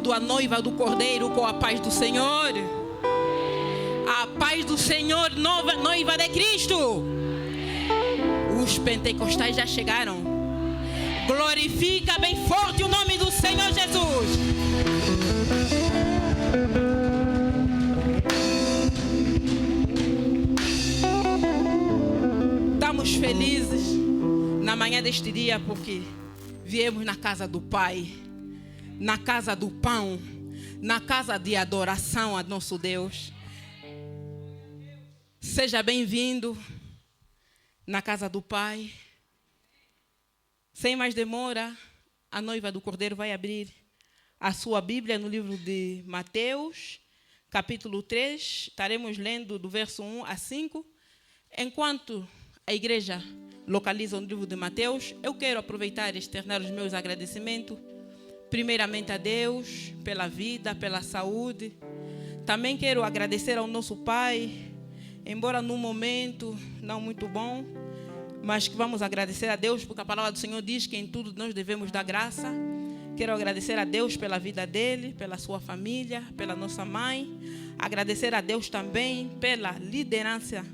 saúdo a noiva do Cordeiro com a paz do Senhor. A paz do Senhor, noiva de Cristo. Os pentecostais já chegaram. Glorifica bem forte o nome do Senhor Jesus. Estamos felizes na manhã deste dia porque viemos na casa do Pai, na casa do pão, na casa de adoração a nosso Deus. Seja bem-vindo na casa do Pai. Sem mais demora, a noiva do Cordeiro vai abrir a sua Bíblia no livro de Mateus, capítulo 3. Estaremos lendo do verso 1 a 5. Enquanto a igreja localiza o livro de Mateus, eu quero aproveitar e externar os meus agradecimentos, primeiramente a Deus pela vida, pela saúde. Também quero agradecer ao nosso Pai, embora num momento não muito bom, mas que vamos agradecer a Deus, porque a palavra do Senhor diz que em tudo nós devemos dar graça. Quero agradecer a Deus pela vida dele, pela sua família, pela nossa mãe. Agradecer a Deus também pela liderança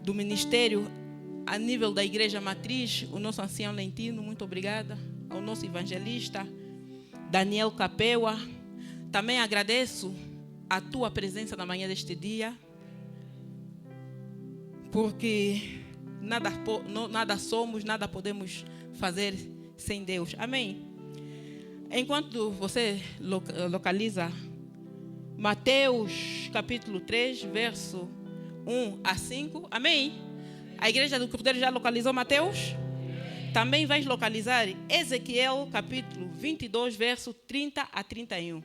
do ministério a nível da igreja matriz, o nosso ancião Lentino, muito obrigada. Ao nosso evangelista Daniel Capeua. Também agradeço a tua presença na manhã deste dia, porque nada somos, nada podemos fazer sem Deus. Amém? Enquanto você localiza Mateus capítulo 3, verso 1 a 5. Amém? A igreja do Cordeiro já localizou Mateus? Também vais localizar Ezequiel capítulo 22, verso 30 a 31.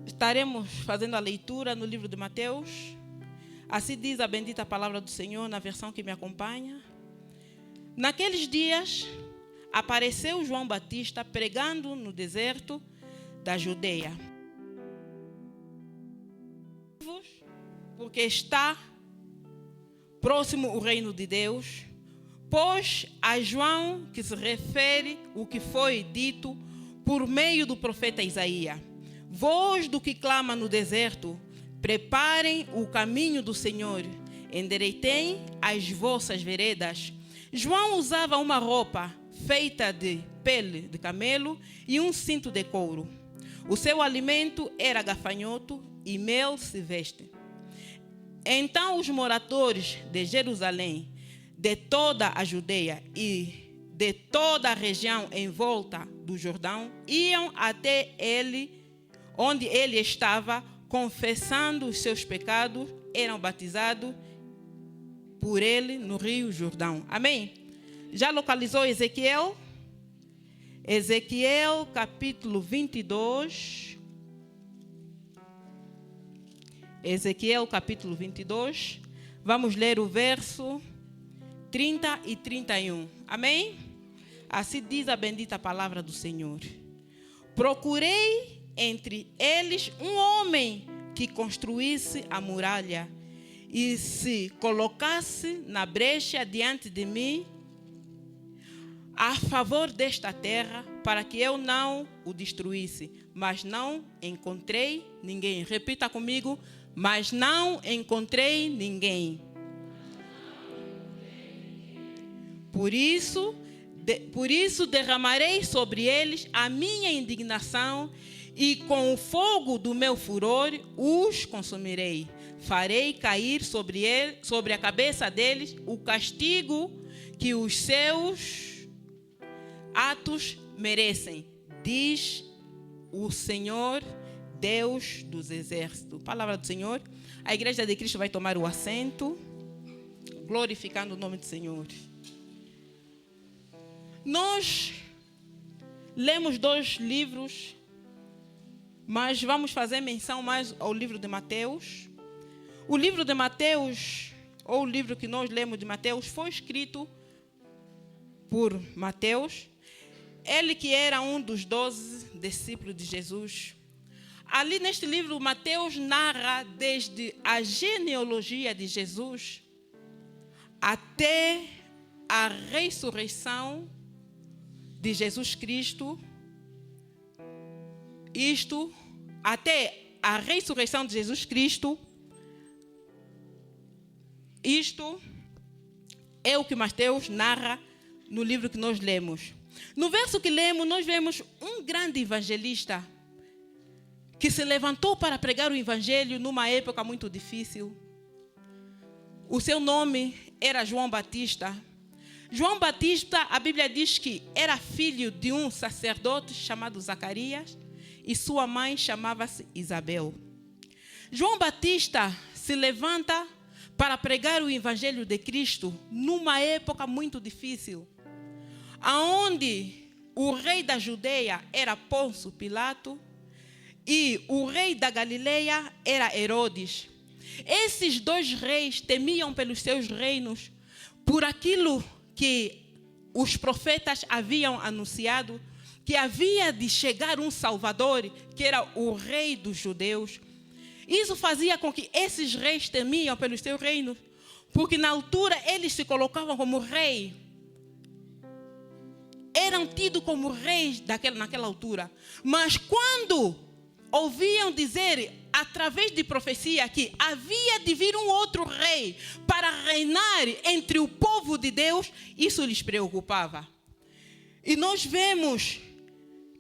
Estaremos fazendo a leitura no livro de Mateus. Assim diz a bendita palavra do Senhor na versão que me acompanha. Naqueles dias, apareceu João Batista pregando no deserto da Judeia, porque está próximo o reino de Deus, pois a João que se refere o que foi dito por meio do profeta Isaías: voz do que clama no deserto, preparem o caminho do Senhor, endireitem as vossas veredas. João usava uma roupa feita de pele de camelo e um cinto de couro. O seu alimento era gafanhoto e mel silvestre. Então os moradores de Jerusalém, de toda a Judeia e de toda a região em volta do Jordão, iam até ele, onde ele estava, confessando os seus pecados, eram batizados por ele no rio Jordão. Amém? Já localizou Ezequiel? Ezequiel capítulo 22. Ezequiel capítulo 22. Vamos ler o verso 30 e 31. Amém? Assim diz a bendita palavra do Senhor. Procurei entre eles um homem que construísse a muralha e se colocasse na brecha diante de mim a favor desta terra, para que eu não o destruísse. Mas não encontrei ninguém. Repita comigo: mas não encontrei ninguém. Por isso derramarei sobre eles a minha indignação, e com o fogo do meu furor os consumirei. Farei cair sobre a cabeça deles o castigo que os seus atos merecem, diz o Senhor, Deus dos exércitos. Palavra do Senhor. A igreja de Cristo vai tomar o assento, glorificando o nome do Senhor. Nós lemos 2 livros, mas vamos fazer menção mais ao livro de Mateus. O livro de Mateus, ou o livro que nós lemos de Mateus, foi escrito por Mateus, ele que era um dos 12 discípulos de Jesus. Ali neste livro, Mateus narra desde a genealogia de Jesus até a ressurreição de Jesus Cristo, isto até a ressurreição de Jesus Cristo, isto é o que Mateus narra no livro que nós lemos. No verso que lemos, nós vemos um grande evangelista que se levantou para pregar o evangelho numa época muito difícil. O seu nome era João Batista. João Batista, a Bíblia diz que era filho de um sacerdote chamado Zacarias e sua mãe chamava-se Isabel. João Batista se levanta para pregar o evangelho de Cristo numa época muito difícil, aonde o rei da Judeia era Pôncio Pilato e o rei da Galileia era Herodes. Esses dois reis temiam pelos seus reinos por aquilo que os profetas haviam anunciado, que havia de chegar um Salvador, que era o rei dos judeus. Isso fazia com que esses reis temiam pelos seus reinos, porque na altura eles se colocavam como rei. Eram tidos como reis naquela altura. Mas quando ouviam dizer, através de profecia, que havia de vir um outro rei para reinar entre o povo de Deus, isso lhes preocupava. E nós vemos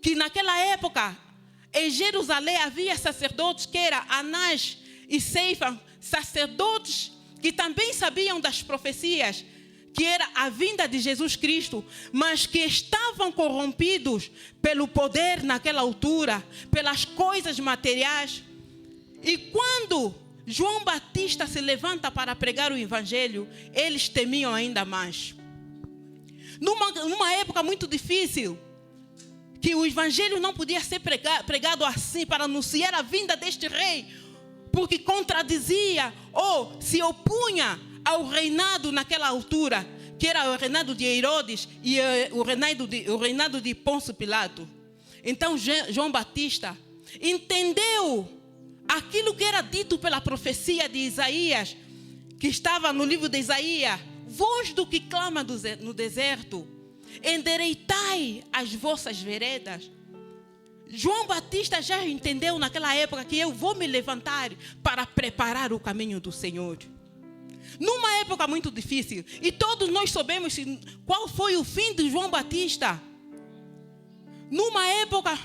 que naquela época, em Jerusalém, havia sacerdotes que eram Anás e Cefas, sacerdotes que também sabiam das profecias, que era a vinda de Jesus Cristo, mas que estavam corrompidos pelo poder naquela altura, pelas coisas materiais. E quando João Batista se levanta para pregar o evangelho, eles temiam ainda mais. Numa época muito difícil, que o evangelho não podia ser pregado assim para anunciar a vinda deste rei, porque contradizia ou se opunha ao reinado naquela altura, que era o reinado de Herodes e o reinado de Pôncio Pilato. Então João Batista entendeu aquilo que era dito pela profecia de Isaías, que estava no livro de Isaías: voz do que clama no deserto, endireitai as vossas veredas. João Batista já entendeu naquela época que eu vou me levantar para preparar o caminho do Senhor. Numa época muito difícil, e todos nós sabemos qual foi o fim de João Batista. Numa época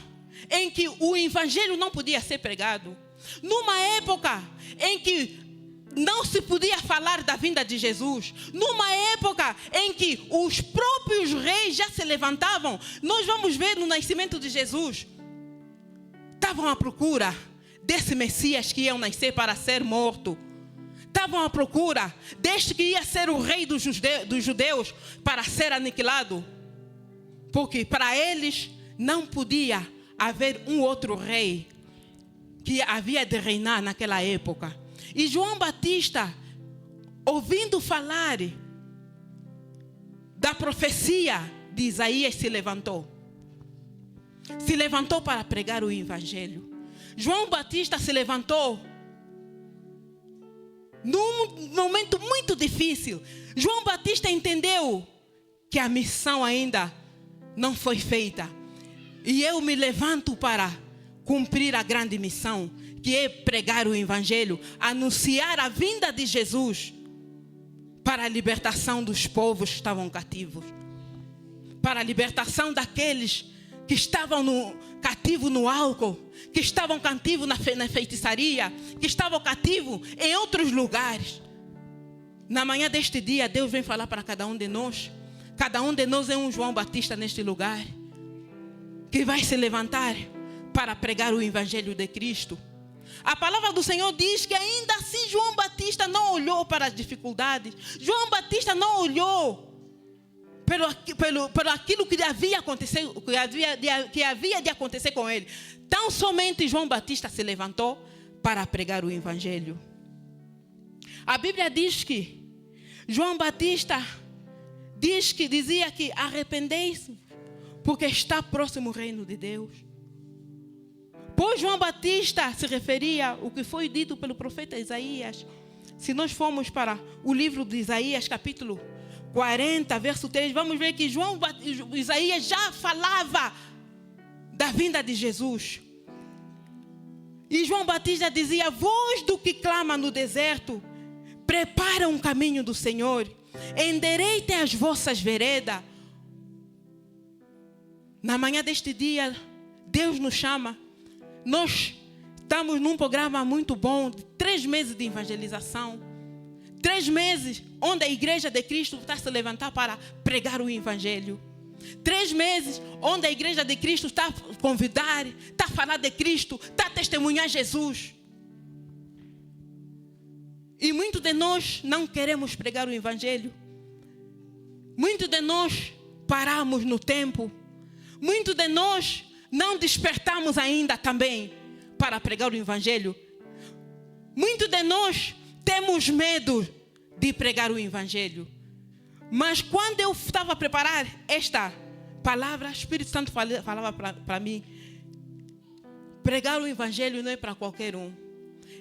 em que o evangelho não podia ser pregado, numa época em que não se podia falar da vinda de Jesus, numa época em que os próprios reis já se levantavam. Nós vamos ver no nascimento de Jesus, estavam à procura desse Messias que ia nascer para ser morto. Estavam à procura deste que ia ser o rei dos judeus para ser aniquilado. Porque para eles não podia haver um outro rei que havia de reinar naquela época. E João Batista, ouvindo falar da profecia de Isaías, se levantou. Se levantou para pregar o evangelho. João Batista se levantou num momento muito difícil. João Batista entendeu que a missão ainda não foi feita. E eu me levanto para cumprir a grande missão, que é pregar o evangelho, anunciar a vinda de Jesus para a libertação dos povos que estavam cativos, para a libertação daqueles que estavam cativos no álcool, que estavam cativos na feitiçaria, que estavam cativos em outros lugares. Na manhã deste dia, Deus vem falar para cada um de nós. Cada um de nós é um João Batista neste lugar, que vai se levantar para pregar o evangelho de Cristo. A palavra do Senhor diz que ainda assim João Batista não olhou para as dificuldades. João Batista não olhou pelo aquilo que havia de acontecer com ele. Tão somente João Batista se levantou para pregar o evangelho. A Bíblia diz que João Batista dizia que arrependei-se, porque está próximo o reino de Deus. Pois João Batista se referia ao que foi dito pelo profeta Isaías. Se nós formos para o livro de Isaías, capítulo 40, verso 3, vamos ver que Isaías já falava da vinda de Jesus. E João Batista dizia: voz do que clama no deserto, prepara um caminho do Senhor, endireitem as vossas veredas. Na manhã deste dia, Deus nos chama. Nós estamos num programa muito bom, 3 meses de evangelização. 3 meses onde a igreja de Cristo está se levantar para pregar o evangelho. 3 meses onde a igreja de Cristo está a convidar, está a falar de Cristo, está a testemunhar Jesus. E muitos de nós não queremos pregar o evangelho. Muitos de nós paramos no tempo. Muitos de nós não despertamos ainda também para pregar o evangelho. Muitos de nós temos medo de pregar o evangelho. Mas quando eu estava a preparar esta palavra, o Espírito Santo falava para mim: pregar o evangelho não é para qualquer um.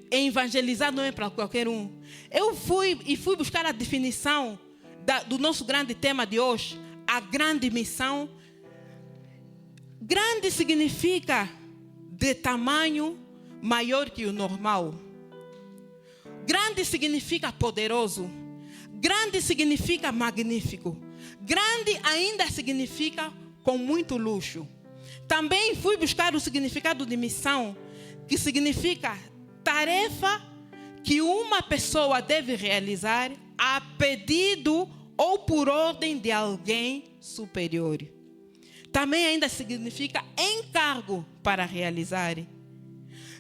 Evangelizar não é para qualquer um. Eu fui buscar a definição do nosso grande tema de hoje, a grande missão. Grande significa de tamanho maior que o normal. Grande significa poderoso. Grande significa magnífico. Grande ainda significa com muito luxo. Também fui buscar o significado de missão, que significa tarefa que uma pessoa deve realizar a pedido ou por ordem de alguém superior. Também ainda significa encargo para realizar.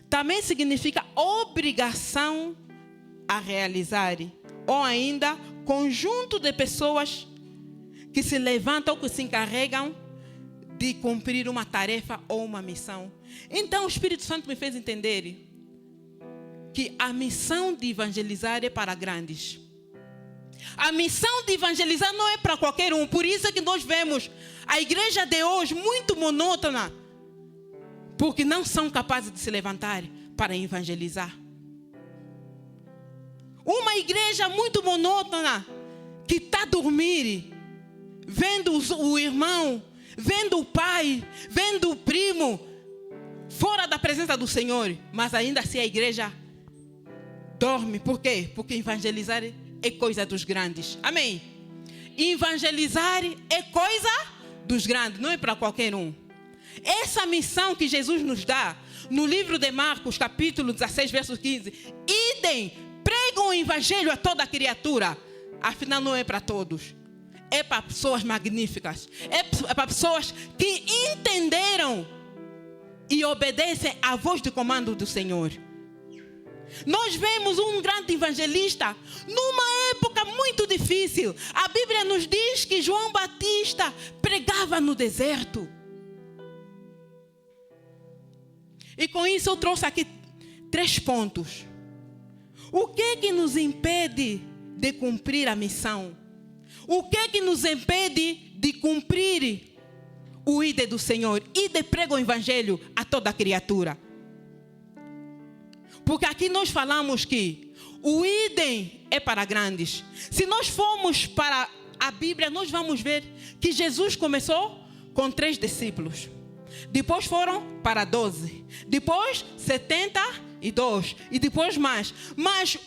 Também significa obrigação a realizar. Ou ainda conjunto de pessoas que se levantam ou que se encarregam de cumprir uma tarefa ou uma missão. Então o Espírito Santo me fez entender que a missão de evangelizar é para grandes. A missão de evangelizar não é para qualquer um. Por isso é que nós vemos a igreja de hoje muito monótona, porque não são capazes de se levantar para evangelizar. Uma igreja muito monótona, que está a dormir, vendo o irmão, vendo o pai, vendo o primo, fora da presença do Senhor. Mas ainda assim a igreja dorme. Por quê? Porque evangelizar é coisa dos grandes. Amém? Evangelizar é coisa dos grandes, não é para qualquer um. Essa missão que Jesus nos dá, no livro de Marcos, capítulo 16, verso 15. Idem, pregam o evangelho a toda criatura. Afinal, não é para todos. É para pessoas magníficas. É para pessoas que entenderam e obedecem à voz de comando do Senhor. Nós vemos um grande evangelista numa época muito difícil. A Bíblia nos diz que João Batista pregava no deserto. E com isso eu trouxe aqui 3 pontos. O que é que nos impede de cumprir a missão? O que é que nos impede de cumprir o ID do Senhor? E de pregar o evangelho a toda criatura. Porque aqui nós falamos que o idem é para grandes. Se nós formos para a Bíblia, nós vamos ver que Jesus começou com 3 discípulos. Depois foram para 12. Depois 72. E depois mais. Mas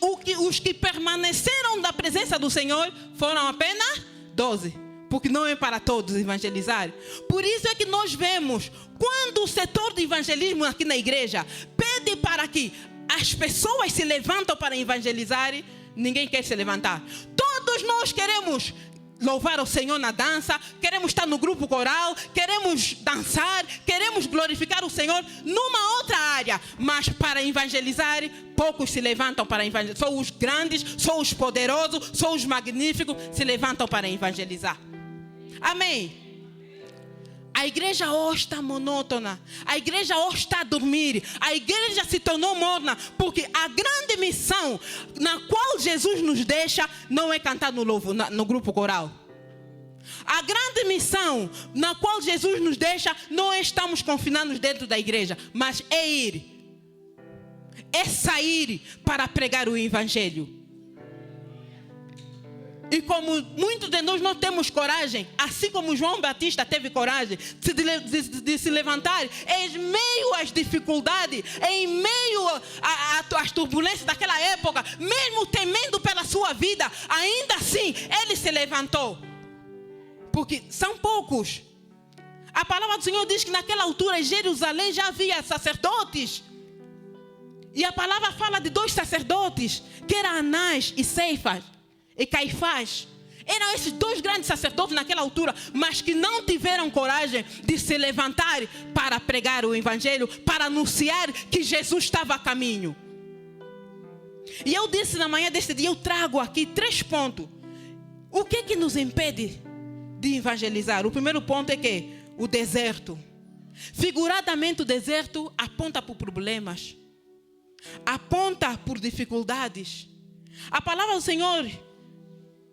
os que permaneceram da presença do Senhor foram apenas 12. Porque não é para todos evangelizar. Por isso é que nós vemos, quando o setor de evangelismo aqui na igreja pede para que as pessoas se levantam para evangelizar, ninguém quer se levantar. Todos nós queremos louvar o Senhor na dança, queremos estar no grupo coral, queremos dançar, queremos glorificar o Senhor numa outra área. Mas para evangelizar, poucos se levantam para evangelizar. Só os grandes, só os poderosos, só os magníficos se levantam para evangelizar. Amém? A igreja hoje está monótona. A igreja hoje está a dormir. A igreja se tornou morna. Porque a grande missão na qual Jesus nos deixa não é cantar no grupo coral. A grande missão na qual Jesus nos deixa não é estarmos confinados dentro da igreja, mas é ir. É sair para pregar o evangelho. E como muitos de nós não temos coragem, assim como João Batista teve coragem de se levantar em meio às dificuldades, em meio às turbulências daquela época, mesmo temendo pela sua vida, ainda assim ele se levantou. Porque são poucos. A palavra do Senhor diz que naquela altura em Jerusalém já havia sacerdotes. E a palavra fala de 2 sacerdotes, que eram Anás e Ceifas e Caifás. Eram esses 2 grandes sacerdotes naquela altura, mas que não tiveram coragem de se levantar para pregar o evangelho, para anunciar que Jesus estava a caminho. E eu disse na manhã deste dia, eu trago aqui 3 pontos. O que é que nos impede de evangelizar? O primeiro ponto é que o deserto. Figuradamente o deserto aponta por problemas, aponta por dificuldades. A palavra do Senhor,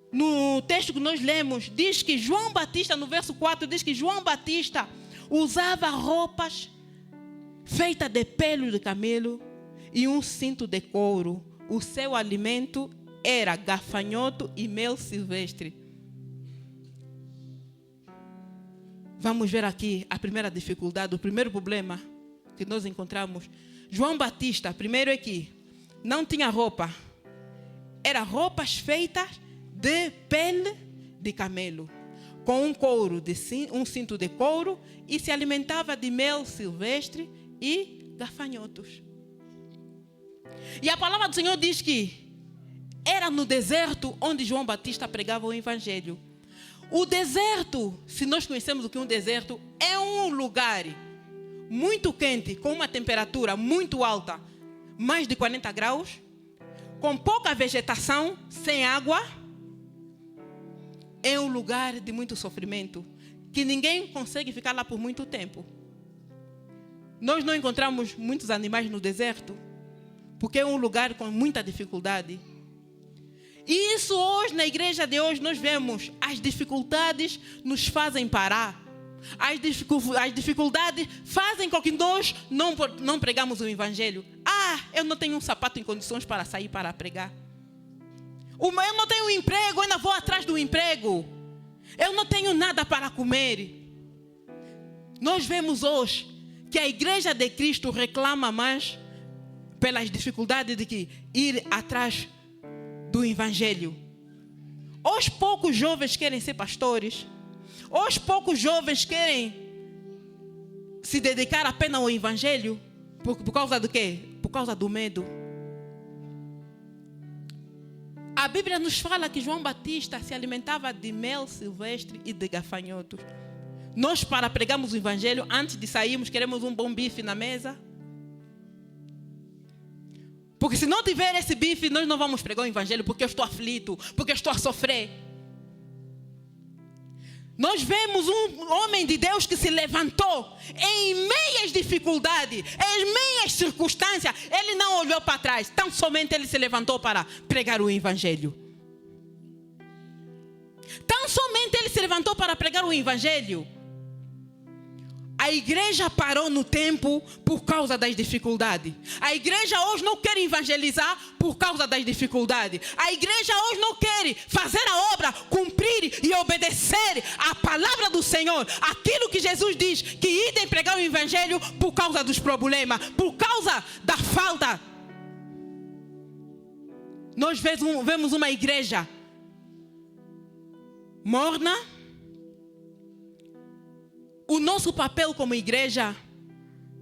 no texto que nós lemos, diz que João Batista, no verso 4, diz que João Batista usava roupas feitas de pelo de camelo e um cinto de couro. O seu alimento era gafanhoto e mel silvestre. Vamos ver aqui a primeira dificuldade, o primeiro problema que nós encontramos. João Batista, primeiro é que não tinha roupa. Eram roupas feitas de pele de camelo, com um cinto de couro, e se alimentava de mel silvestre e gafanhotos. E a palavra do Senhor diz que era no deserto onde João Batista pregava o evangelho. O deserto, se nós conhecemos o que é um deserto, é um lugar muito quente, com uma temperatura muito alta, mais de 40 graus, com pouca vegetação, sem água. É um lugar de muito sofrimento, que ninguém consegue ficar lá por muito tempo. Nós não encontramos muitos animais no deserto, porque é um lugar com muita dificuldade. E isso hoje, na igreja de hoje, nós vemos, as dificuldades nos fazem parar. As dificuldades fazem com que nós não pregamos o evangelho. Eu não tenho um sapato em condições para sair para pregar. Eu não tenho um emprego, eu ainda vou atrás do emprego. Eu não tenho nada para comer. Nós vemos hoje que a igreja de Cristo reclama mais pelas dificuldades de que ir atrás do evangelho. Os poucos jovens querem ser pastores. Os poucos jovens querem se dedicar apenas ao evangelho. Por causa do quê? Por causa do medo. A Bíblia nos fala que João Batista se alimentava de mel silvestre e de gafanhotos. Nós, para pregarmos o evangelho, antes de sairmos, queremos um bom bife na mesa. Porque se não tiver esse bife, nós não vamos pregar o evangelho, porque eu estou aflito, porque eu estou a sofrer. Nós vemos um homem de Deus que se levantou em meias dificuldades, em meias circunstâncias. Ele não olhou para trás, tão somente ele se levantou para pregar o evangelho. Tão somente ele se levantou para pregar o evangelho. A igreja parou no tempo por causa das dificuldades. A igreja hoje não quer evangelizar por causa das dificuldades. A igreja hoje não quer fazer a obra, cumprir e obedecer a palavra do Senhor. Aquilo que Jesus diz, que idem pregar o evangelho por causa dos problemas, por causa da falta. Nós vemos uma igreja morna. O nosso papel como igreja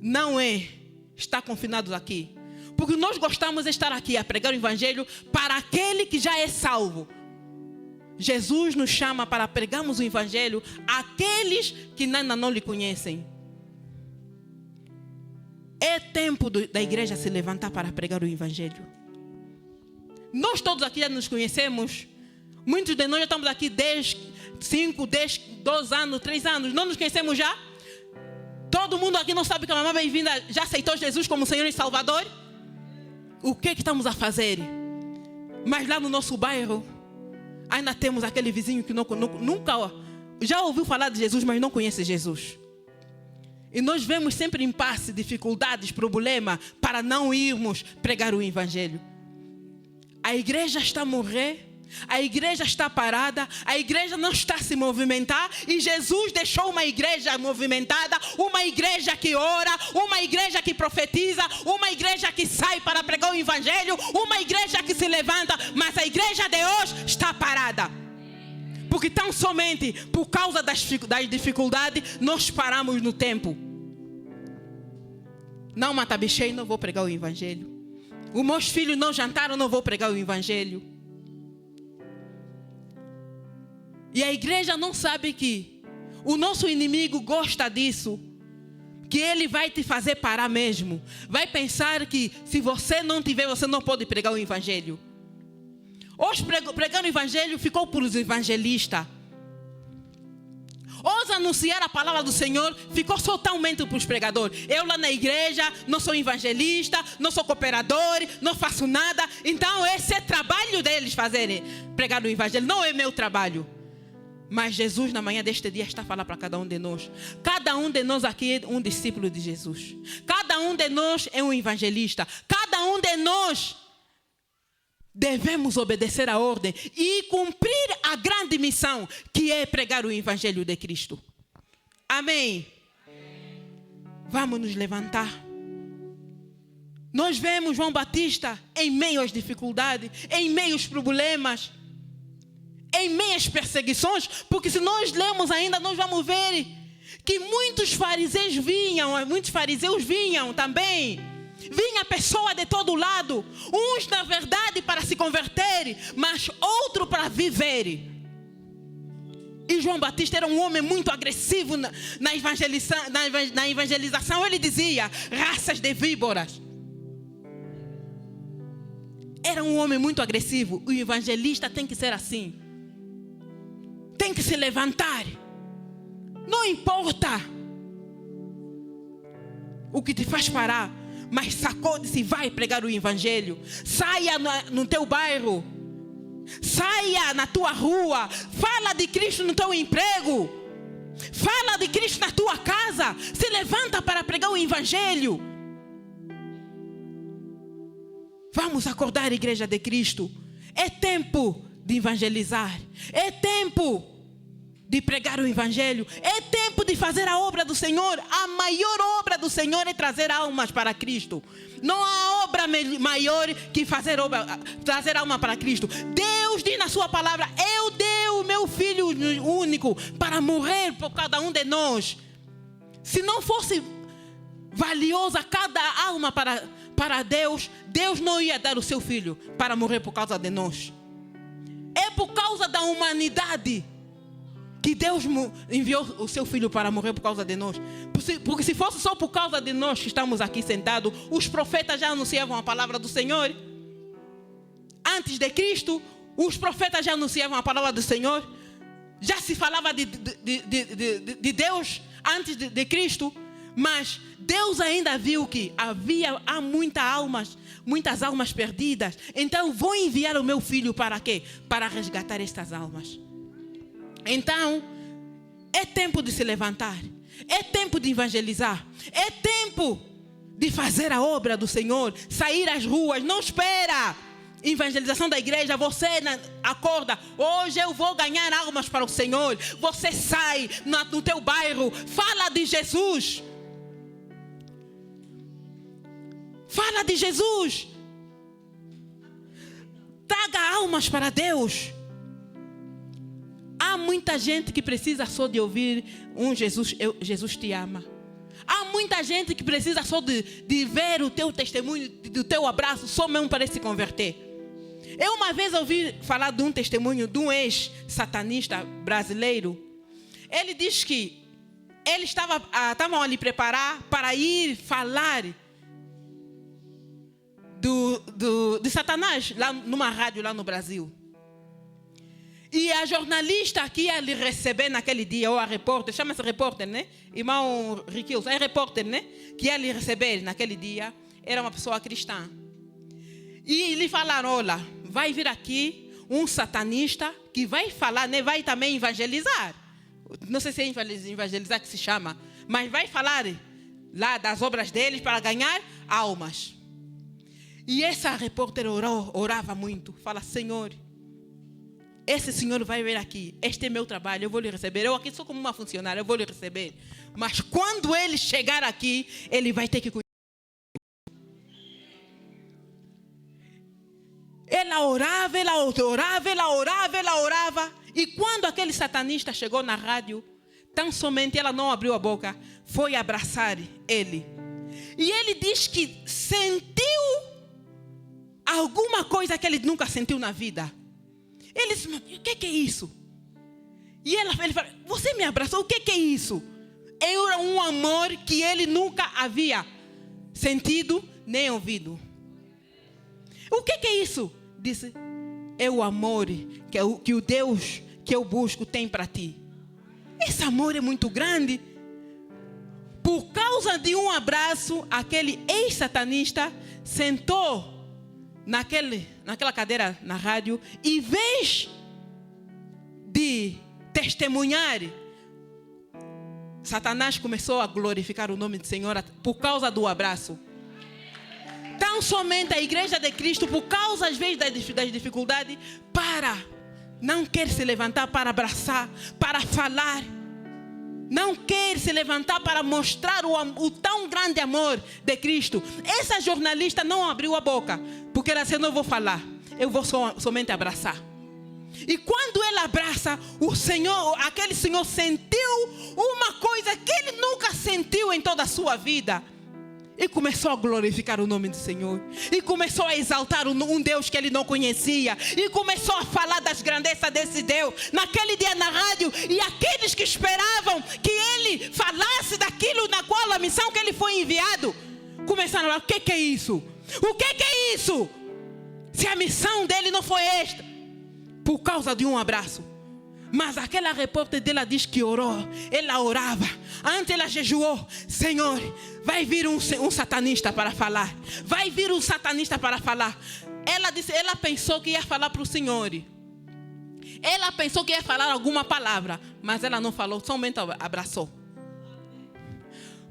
não é estar confinados aqui. Porque nós gostamos de estar aqui a pregar o evangelho para aquele que já é salvo. Jesus nos chama para pregarmos o evangelho àqueles que ainda não lhe conhecem. É tempo da igreja se levantar para pregar o evangelho. Nós todos aqui já nos conhecemos. Muitos de nós já estamos aqui 5, 10, 2 anos, 3 anos. Não nos conhecemos já? Todo mundo aqui não sabe que a mamãe bem-vinda já aceitou Jesus como Senhor e Salvador? O que estamos a fazer? Mas lá no nosso bairro ainda temos aquele vizinho que nunca já ouviu falar de Jesus, mas não conhece Jesus. E nós vemos sempre impasse, dificuldades, problemas para não irmos pregar o evangelho. A igreja está a morrer A igreja está parada, a igreja não está a se movimentar, e Jesus deixou uma igreja movimentada, uma igreja que ora, uma igreja que profetiza, uma igreja que sai para pregar o evangelho, uma igreja que se levanta, mas a igreja de hoje está parada. Porque tão somente por causa das dificuldades nós paramos no tempo. Não matabichei, não vou pregar o evangelho. Os meus filhos não jantaram, não vou pregar o evangelho. E a igreja não sabe que o nosso inimigo gosta disso. Que ele vai te fazer parar mesmo. Vai pensar que se você não tiver, você não pode pregar o evangelho. Hoje pregando o evangelho ficou por os evangelistas. Hoje anunciar a palavra do Senhor ficou totalmente para os pregadores. Eu lá na igreja não sou evangelista, não sou cooperador, não faço nada. Então esse é trabalho deles fazerem, pregar o evangelho. Não é meu trabalho. Mas Jesus na manhã deste dia está a falar para cada um de nós. Cada um de nós aqui é um discípulo de Jesus. Cada um de nós é um evangelista. Cada um de nós devemos obedecer a ordem e cumprir a grande missão que é pregar o evangelho de Cristo. Amém. Vamos nos levantar. Nós vemos João Batista em meio às dificuldades, em meio aos problemas, em meio às perseguições, porque se nós lemos ainda, nós vamos ver que muitos fariseus vinham também. Vinha pessoa de todo lado, uns na verdade para se converterem, mas outros para viverem. E João Batista era um homem muito agressivo na evangelização. Ele dizia, raças de víboras. Era um homem muito agressivo. O evangelista tem que ser assim. Tem que se levantar. Não importa o que te faz parar, mas sacode-se e vai pregar o evangelho. Saia no teu bairro. Saia na tua rua. Fala de Cristo no teu emprego. Fala de Cristo na tua casa. Se levanta para pregar o evangelho. Vamos acordar, igreja de Cristo. É tempo de evangelizar. É tempo de pregar o evangelho. É tempo de fazer a obra do Senhor. A maior obra do Senhor é trazer almas para Cristo. Não há obra maior que trazer alma para Cristo. Deus diz na sua palavra, eu dei o meu Filho único para morrer por cada um de nós. Se não fosse valiosa cada alma para Deus, Deus não ia dar o seu Filho para morrer por causa de nós. É por causa da humanidade que Deus enviou o seu Filho para morrer por causa de nós. Porque se fosse só por causa de nós que estamos aqui sentados, os profetas já anunciavam a palavra do Senhor. Antes de Cristo, os profetas já anunciavam a palavra do Senhor. Já se falava de Deus antes de Cristo. Mas Deus ainda viu que há muitas almas perdidas. Então vou enviar o meu Filho para quê? Para resgatar estas almas. Então é tempo de se levantar. É tempo de evangelizar. É tempo de fazer a obra do Senhor. Sair às ruas. Não espera evangelização da igreja. Você acorda. Hoje eu vou ganhar almas para o Senhor. Você sai no teu bairro. Fala de Jesus. Fala de Jesus. Traga almas para Deus. Há muita gente que precisa só de ouvir Jesus te ama. Há muita gente que precisa só de ver o teu testemunho, do teu abraço, só mesmo para se converter. Eu uma vez ouvi falar de um testemunho de um ex-satanista brasileiro. Ele diz que eles estavam ali preparar para ir falar de Satanás lá numa rádio lá no Brasil. E a jornalista que ia lhe receber naquele dia, ou a repórter, chama-se repórter, né? Irmão Riquilson, é repórter, né? Que ia lhe receber naquele dia, era uma pessoa cristã. E lhe falaram, olha, vai vir aqui um satanista que vai falar, né? Vai também evangelizar. Não sei se é evangelizar que se chama, mas vai falar lá das obras deles para ganhar almas. E essa repórter orava muito. Fala, Senhor, esse senhor vai vir aqui, este é meu trabalho, eu vou lhe receber. Eu aqui sou como uma funcionária, eu vou lhe receber. Mas quando ele chegar aqui, ele vai ter que cuidar. Ela orava, ela orava, ela orava, ela orava. E quando aquele satanista chegou na rádio, tão somente ela não abriu a boca, foi abraçar ele. E ele diz que sentiu alguma coisa que ele nunca sentiu na vida. Ele disse, o que é isso? E ele fala, você me abraçou, o que é isso? Era um amor que ele nunca havia sentido nem ouvido. O que é isso? Disse, é o amor que o Deus que eu busco tem para ti. Esse amor é muito grande. Por causa de um abraço, aquele ex-satanista sentou naquela cadeira na rádio, em vez de testemunhar, Satanás começou a glorificar o nome do Senhor por causa do abraço. Tão somente a igreja de Cristo, por causa às vezes das dificuldades, não quer se levantar para abraçar, para falar. Não quer se levantar para mostrar o tão grande amor de Cristo. Essa jornalista não abriu a boca, porque ela disse, não vou falar, eu vou somente abraçar. E quando ela abraça, aquele senhor sentiu uma coisa que ele nunca sentiu em toda a sua vida. E começou a glorificar o nome do Senhor. E começou a exaltar um Deus que ele não conhecia. E começou a falar das grandezas desse Deus. Naquele dia na rádio. E aqueles que esperavam que ele falasse daquilo na qual a missão que ele foi enviado, começaram a falar, o que é isso? O que é isso? Se a missão dele não foi esta. Por causa de um abraço. Mas aquela repórter dela diz que orou. Ela orava. Antes ela jejuou. Senhor, vai vir um satanista para falar. Vai vir um satanista para falar. Ela pensou que ia falar para o Senhor. Ela pensou que ia falar alguma palavra. Mas ela não falou, somente abraçou.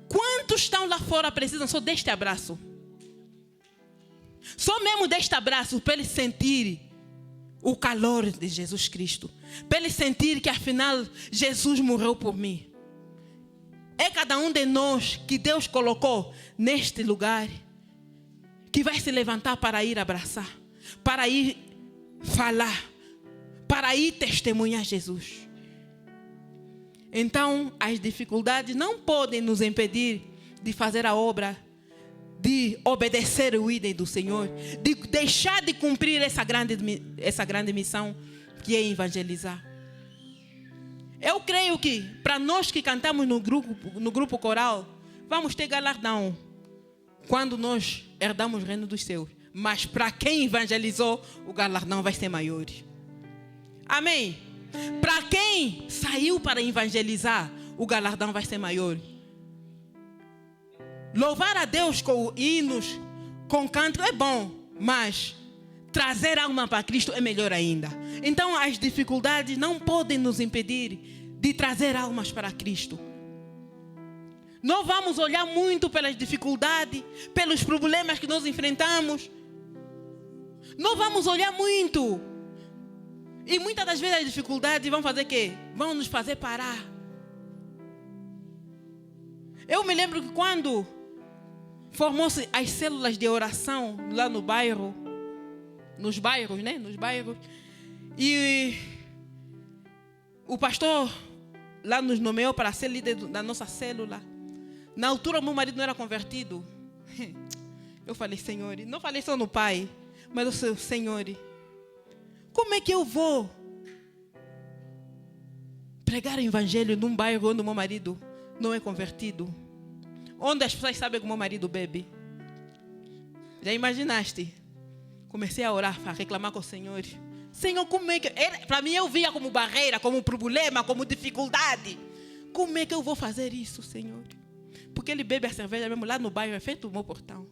Quantos estão lá fora precisam só deste abraço? Só mesmo deste abraço para eles sentirem o calor de Jesus Cristo. Para ele sentir que afinal Jesus morreu por mim. É cada um de nós que Deus colocou neste lugar que vai se levantar para ir abraçar, para ir falar, para ir testemunhar Jesus. Então as dificuldades não podem nos impedir de fazer a obra, de obedecer o ídolo do Senhor, de deixar de cumprir essa grande missão que é evangelizar. Eu creio que para nós que cantamos no grupo coral, vamos ter galardão quando nós herdamos o reino dos céus. Mas para quem evangelizou, o galardão vai ser maior. Amém? Para quem saiu para evangelizar, o galardão vai ser maior. Louvar a Deus com hinos, com canto é bom, mas trazer alma para Cristo é melhor ainda. Então as dificuldades não podem nos impedir de trazer almas para Cristo. Não vamos olhar muito pelas dificuldades, pelos problemas que nós enfrentamos. Não vamos olhar muito. E muitas das vezes as dificuldades vão fazer o quê? Vão nos fazer parar. Eu me lembro que quando formou-se as células de oração lá no bairro, nos bairros, né? Nos bairros. E o pastor lá nos nomeou para ser líder da nossa célula. Na altura, meu marido não era convertido. Eu falei, Senhor, não falei só no pai, mas eu sei, Senhor, como é que eu vou pregar o evangelho num bairro onde o meu marido não é convertido? Onde as pessoas sabem que o meu marido bebe? Já imaginaste? Comecei a orar, a reclamar com o Senhor. Senhor, como é que... Para mim eu via como barreira, como problema, como dificuldade. Como é que eu vou fazer isso, Senhor? Porque ele bebe a cerveja mesmo lá no bairro, é feito o meu portão.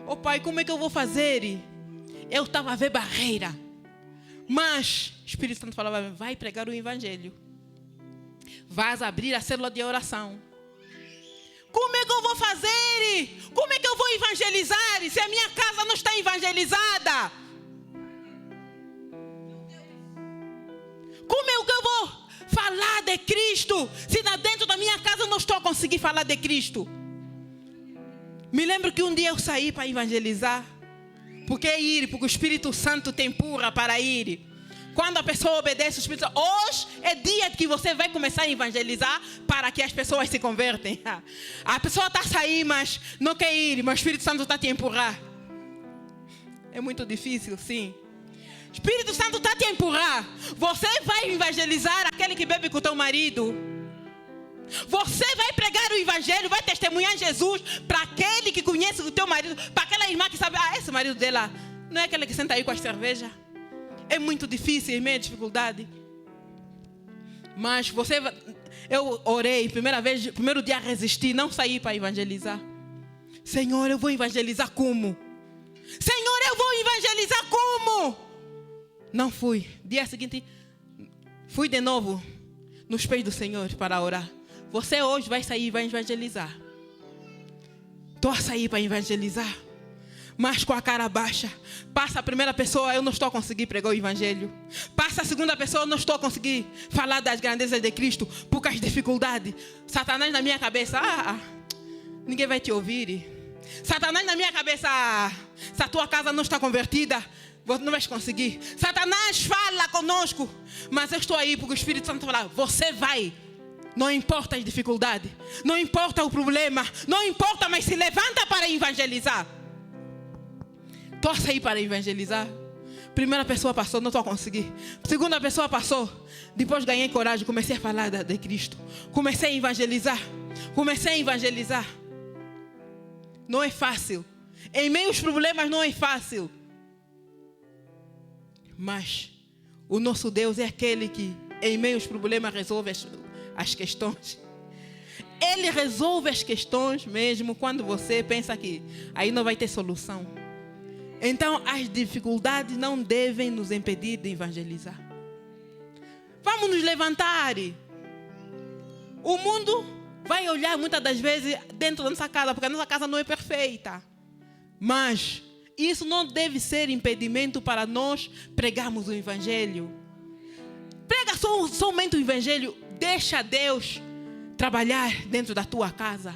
Oh Pai, como é que eu vou fazer? Eu estava a ver barreira. Mas o Espírito Santo falava, vai pregar o evangelho. Vais abrir a célula de oração. Como é que eu vou fazer? Como é que eu vou evangelizar se a minha casa não está evangelizada? Falar de Cristo. Se dentro da minha casa eu não estou a conseguir falar de Cristo. Me lembro que um dia eu saí para evangelizar. Porque é ir, porque o Espírito Santo te empurra para ir. Quando a pessoa obedece o Espírito Santo, hoje é dia que você vai começar a evangelizar para que as pessoas se convertem. A pessoa está a sair, mas não quer ir, mas o Espírito Santo está a te empurrar. É muito difícil, sim. O Espírito Santo está a te empurrar. Você vai evangelizar aquele que bebe com o teu marido. Você vai pregar o evangelho, vai testemunhar Jesus para aquele que conhece o teu marido, para aquela irmã que sabe, esse marido dela não é aquele que senta aí com a cerveja. É muito difícil, é meio dificuldade. Mas eu orei, primeiro dia resisti, não saí para evangelizar. Senhor, eu vou evangelizar como? Senhor, eu vou evangelizar como? Não fui. Dia seguinte, fui de novo nos pés do Senhor para orar. Você hoje vai sair e vai evangelizar. Estou a sair para evangelizar, mas com a cara baixa. Passa a primeira pessoa, eu não estou a conseguir pregar o evangelho. Passa a segunda pessoa, eu não estou a conseguir falar das grandezas de Cristo, por causa das dificuldades. Satanás na minha cabeça, ninguém vai te ouvir. Satanás na minha cabeça, se a tua casa não está convertida, você não vai conseguir. Satanás fala conosco, mas eu estou aí porque o Espírito Santo fala, você vai. Não importa as dificuldades, não importa o problema, não importa, mas se levanta para evangelizar. Estou a sair para evangelizar. Primeira pessoa passou, não estou a conseguir. Segunda pessoa passou. Depois ganhei coragem, comecei a falar de Cristo. Comecei a evangelizar. Não é fácil. Em meio aos problemas não é fácil. Mas o nosso Deus é aquele que em meio aos problemas resolve as questões. Ele resolve as questões mesmo quando você pensa que aí não vai ter solução. Então as dificuldades não devem nos impedir de evangelizar. Vamos nos levantar. O mundo vai olhar muitas das vezes dentro da nossa casa, porque a nossa casa não é perfeita. Mas isso não deve ser impedimento para nós pregarmos o evangelho. Prega somente o evangelho. Deixa Deus trabalhar dentro da tua casa.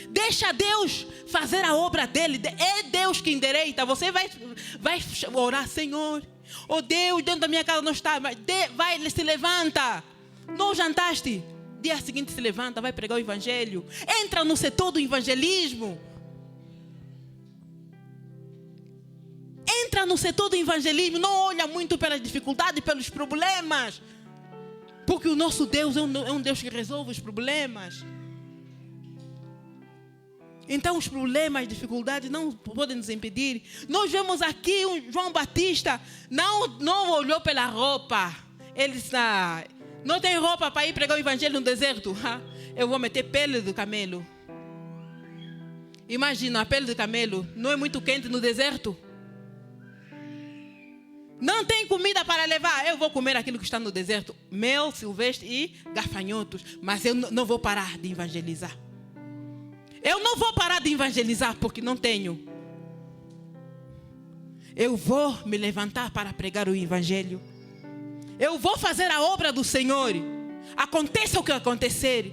Deixa Deus fazer a obra dele. É Deus que endireita. Você vai orar, Senhor. Oh Deus, dentro da minha casa não está. Mas vai, se levanta. Não jantaste. Dia seguinte se levanta, vai pregar o evangelho. Entra no setor do evangelismo. Entra no setor do evangelismo. Não olha muito pelas dificuldades, pelos problemas. Porque o nosso Deus é um Deus que resolve os problemas. Então os problemas, as dificuldades não podem nos impedir. Nós vemos aqui João Batista, não olhou pela roupa. Ele disse, não tem roupa para ir pregar o evangelho no deserto. Eu vou meter pele do camelo. Imagina, a pele do camelo não é muito quente no deserto. Não tem comida para levar. Eu vou comer aquilo que está no deserto. Mel silvestre e gafanhotos. Mas eu não vou parar de evangelizar. Eu não vou parar de evangelizar porque não tenho. Eu vou me levantar para pregar o evangelho. Eu vou fazer a obra do Senhor. Aconteça o que acontecer.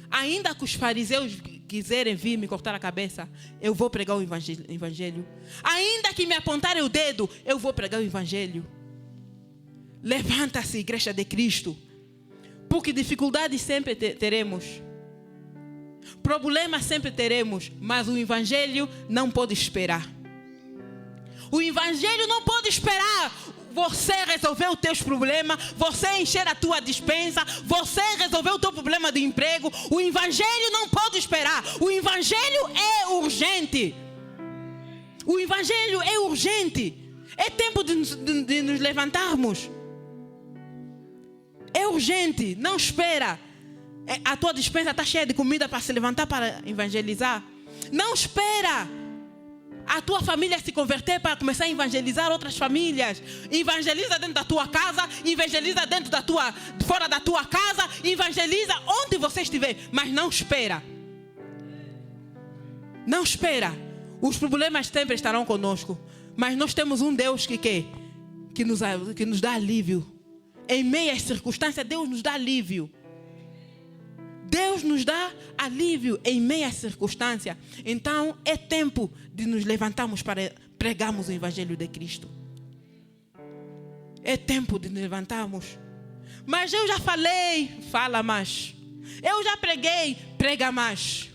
Ainda que os fariseus quiserem vir me cortar a cabeça, eu vou pregar o evangelho. Ainda que me apontarem o dedo, eu vou pregar o evangelho. Levanta-se, igreja de Cristo. Porque dificuldades sempre teremos. Problemas sempre teremos. Mas o evangelho não pode esperar. O evangelho não pode esperar. Você resolveu os teus problemas, você encher a tua despensa, você resolveu o teu problema de emprego. O evangelho não pode esperar. O evangelho é urgente. O evangelho é urgente. É tempo de nos levantarmos. É urgente, não espera. A tua despensa está cheia de comida para se levantar para evangelizar. Não espera a tua família se converter para começar a evangelizar outras famílias. Evangeliza dentro da tua casa, evangeliza fora da tua casa, evangeliza onde você estiver, mas não espera. Não espera. Os problemas sempre estarão conosco, mas nós temos um Deus que nos dá alívio. em meio às circunstâncias, Deus nos dá alívio. Deus nos dá alívio em meio às circunstâncias. Então, é tempo de nos levantarmos para pregarmos o Evangelho de Cristo. É tempo de nos levantarmos. Mas eu já falei, fala mais. Eu já preguei, prega mais.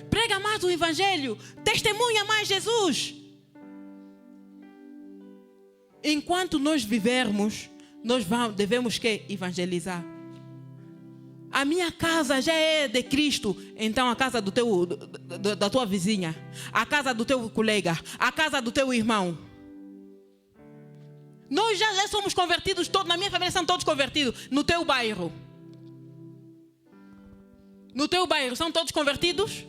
Prega mais o Evangelho, testemunha mais Jesus. Enquanto nós vivermos, nós devemos que evangelizar. A minha casa já é de Cristo, então a casa da tua vizinha, a casa do teu colega, a casa do teu irmão. Nós já somos convertidos todos, na minha família são todos convertidos. No teu bairro são todos convertidos?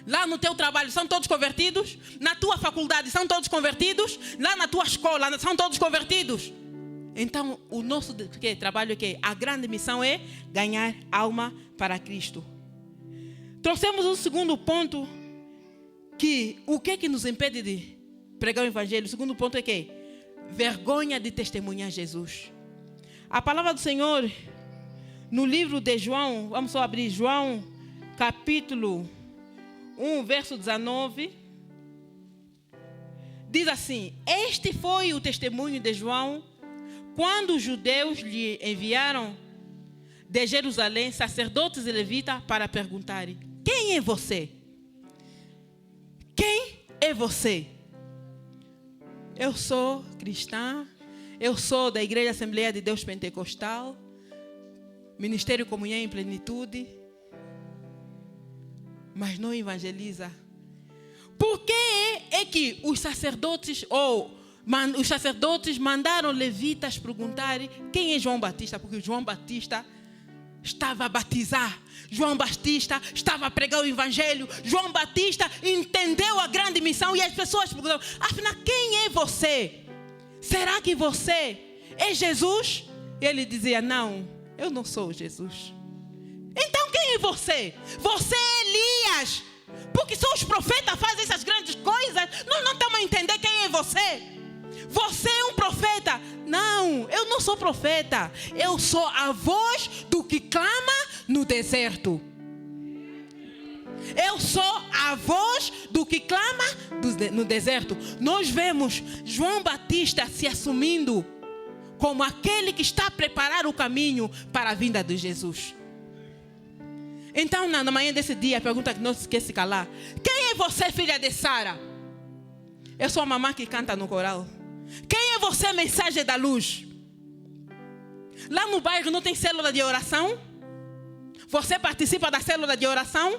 Lá no teu trabalho são todos convertidos? Na tua faculdade são todos convertidos? Lá na tua escola são todos convertidos? Então o nosso trabalho é que a grande missão é ganhar alma para Cristo. Trouxemos um segundo ponto, que o que nos impede de pregar o Evangelho? O segundo ponto é que vergonha de testemunhar Jesus. A palavra do Senhor no livro de João, vamos só abrir João capítulo 1, verso 19, diz assim: este foi o testemunho de João quando os judeus lhe enviaram de Jerusalém sacerdotes e levitas para perguntarem: quem é você? Quem é você? Eu sou cristã, eu sou da Igreja Assembleia de Deus Pentecostal, Ministério Comunhão em Plenitude, mas não evangeliza. Por que é que os sacerdotes mandaram levitas perguntarem quem é João Batista? Porque João Batista estava a batizar, João Batista estava a pregar o Evangelho, João Batista entendeu a grande missão, e as pessoas perguntavam: afinal, quem é você? Será que você é Jesus? E ele dizia: não, eu não sou Jesus. Então quem é você? Você é Elias. Porque só os profetas fazem essas grandes coisas. Nós não estamos a entender quem é você. Você é um profeta? Não, eu não sou profeta. Eu sou a voz do que clama no deserto. Eu sou a voz do que clama no deserto. Nós vemos João Batista se assumindo como aquele que está a preparar o caminho para a vinda de Jesus. Então, na manhã desse dia, a pergunta que não se esquece de calar: quem é você, filha de Sara? Eu sou a mamãe que canta no coral. Quem é você, mensagem da luz? Lá no bairro não tem célula de oração? Você participa da célula de oração?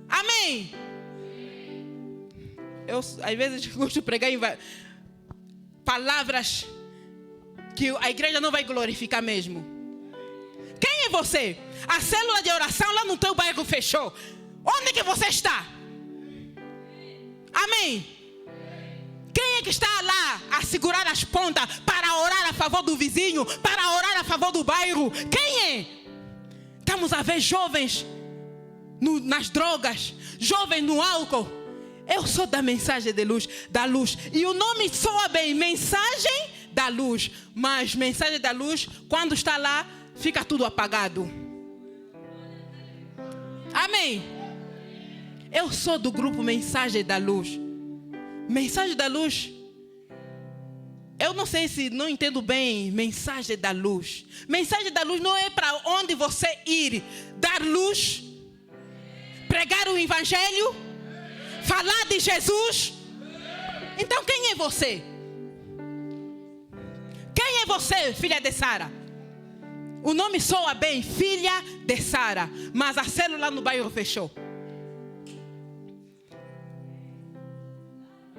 Amém? Eu, às vezes, gosto de pregar em palavras que a igreja não vai glorificar mesmo. Quem é você? A célula de oração lá no teu bairro fechou. Onde que você está? Amém? Quem é que está lá a segurar as pontas para orar a favor do vizinho, para orar a favor do bairro? Quem é? Estamos a ver jovens nas drogas, jovens no álcool. Eu sou da mensagem de luz, da luz. E o nome soa bem, mensagem da luz. Mas mensagem da luz, quando está lá, fica tudo apagado. Amém? Eu sou do grupo Mensagem da Luz. Mensagem da Luz. Eu não sei se não entendo bem mensagem da luz. Mensagem da luz não é para onde você ir. Dar luz. Pregar o Evangelho. Falar de Jesus. Então quem é você? Quem é você, filha de Sara? O nome soa bem, filha de Sara, mas a célula no bairro fechou.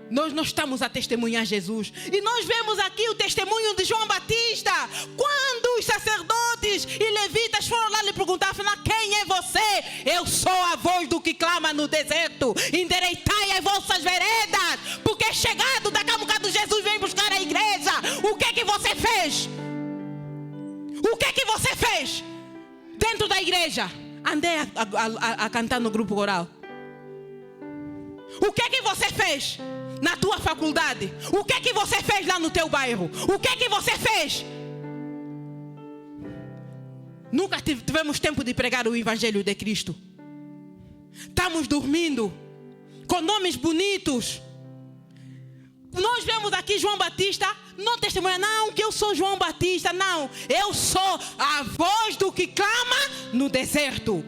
Nós não estamos a testemunhar Jesus. E nós vemos aqui o testemunho de João Batista. Quando os sacerdotes e levitas foram lá lhe perguntar: quem é você? Eu sou a voz do que clama no deserto. Endireitai as vossas veredas, porque é chegado, daqui a bocado Jesus vem buscar a igreja. O que é que você fez? O que é que você fez dentro da igreja? Andei a cantar no grupo coral. O que é que você fez? na tua faculdade? O que é que você fez lá no teu bairro? O que é que você fez? Nunca tivemos tempo de pregar o Evangelho de Cristo. Estamos dormindo com nomes bonitos. Nós vemos aqui João Batista, não testemunha, não, que eu sou João Batista, não. Eu sou a voz do que clama no deserto.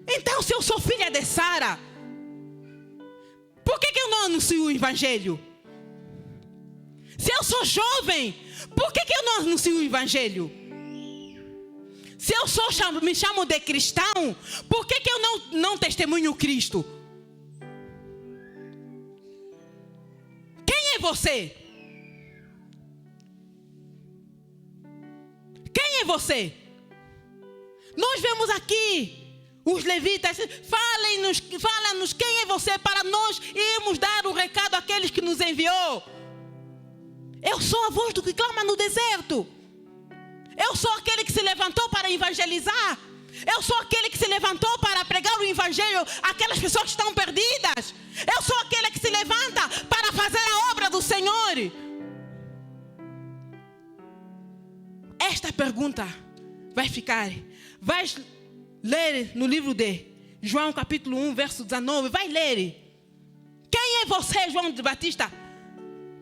Então, se eu sou filha de Sara, por que eu não anuncio o Evangelho? Se eu sou jovem, por que eu não anuncio o Evangelho? Se eu me chamo de cristão, por que eu não testemunho Cristo? Quem é você? Quem é você? Nós vemos aqui os levitas, fala-nos quem é você para nós irmos dar o recado àqueles que nos enviou. Eu sou a voz do que clama no deserto. Eu sou aquele que se levantou para evangelizar. Eu sou aquele que se levantou para pregar o Evangelho àquelas pessoas que estão perdidas. Eu sou aquele que se levanta para fazer a obra do Senhor. Esta pergunta vai ficar. Vai ler no livro de João capítulo 1, verso 19. Vai ler. Quem é você, João de Batista,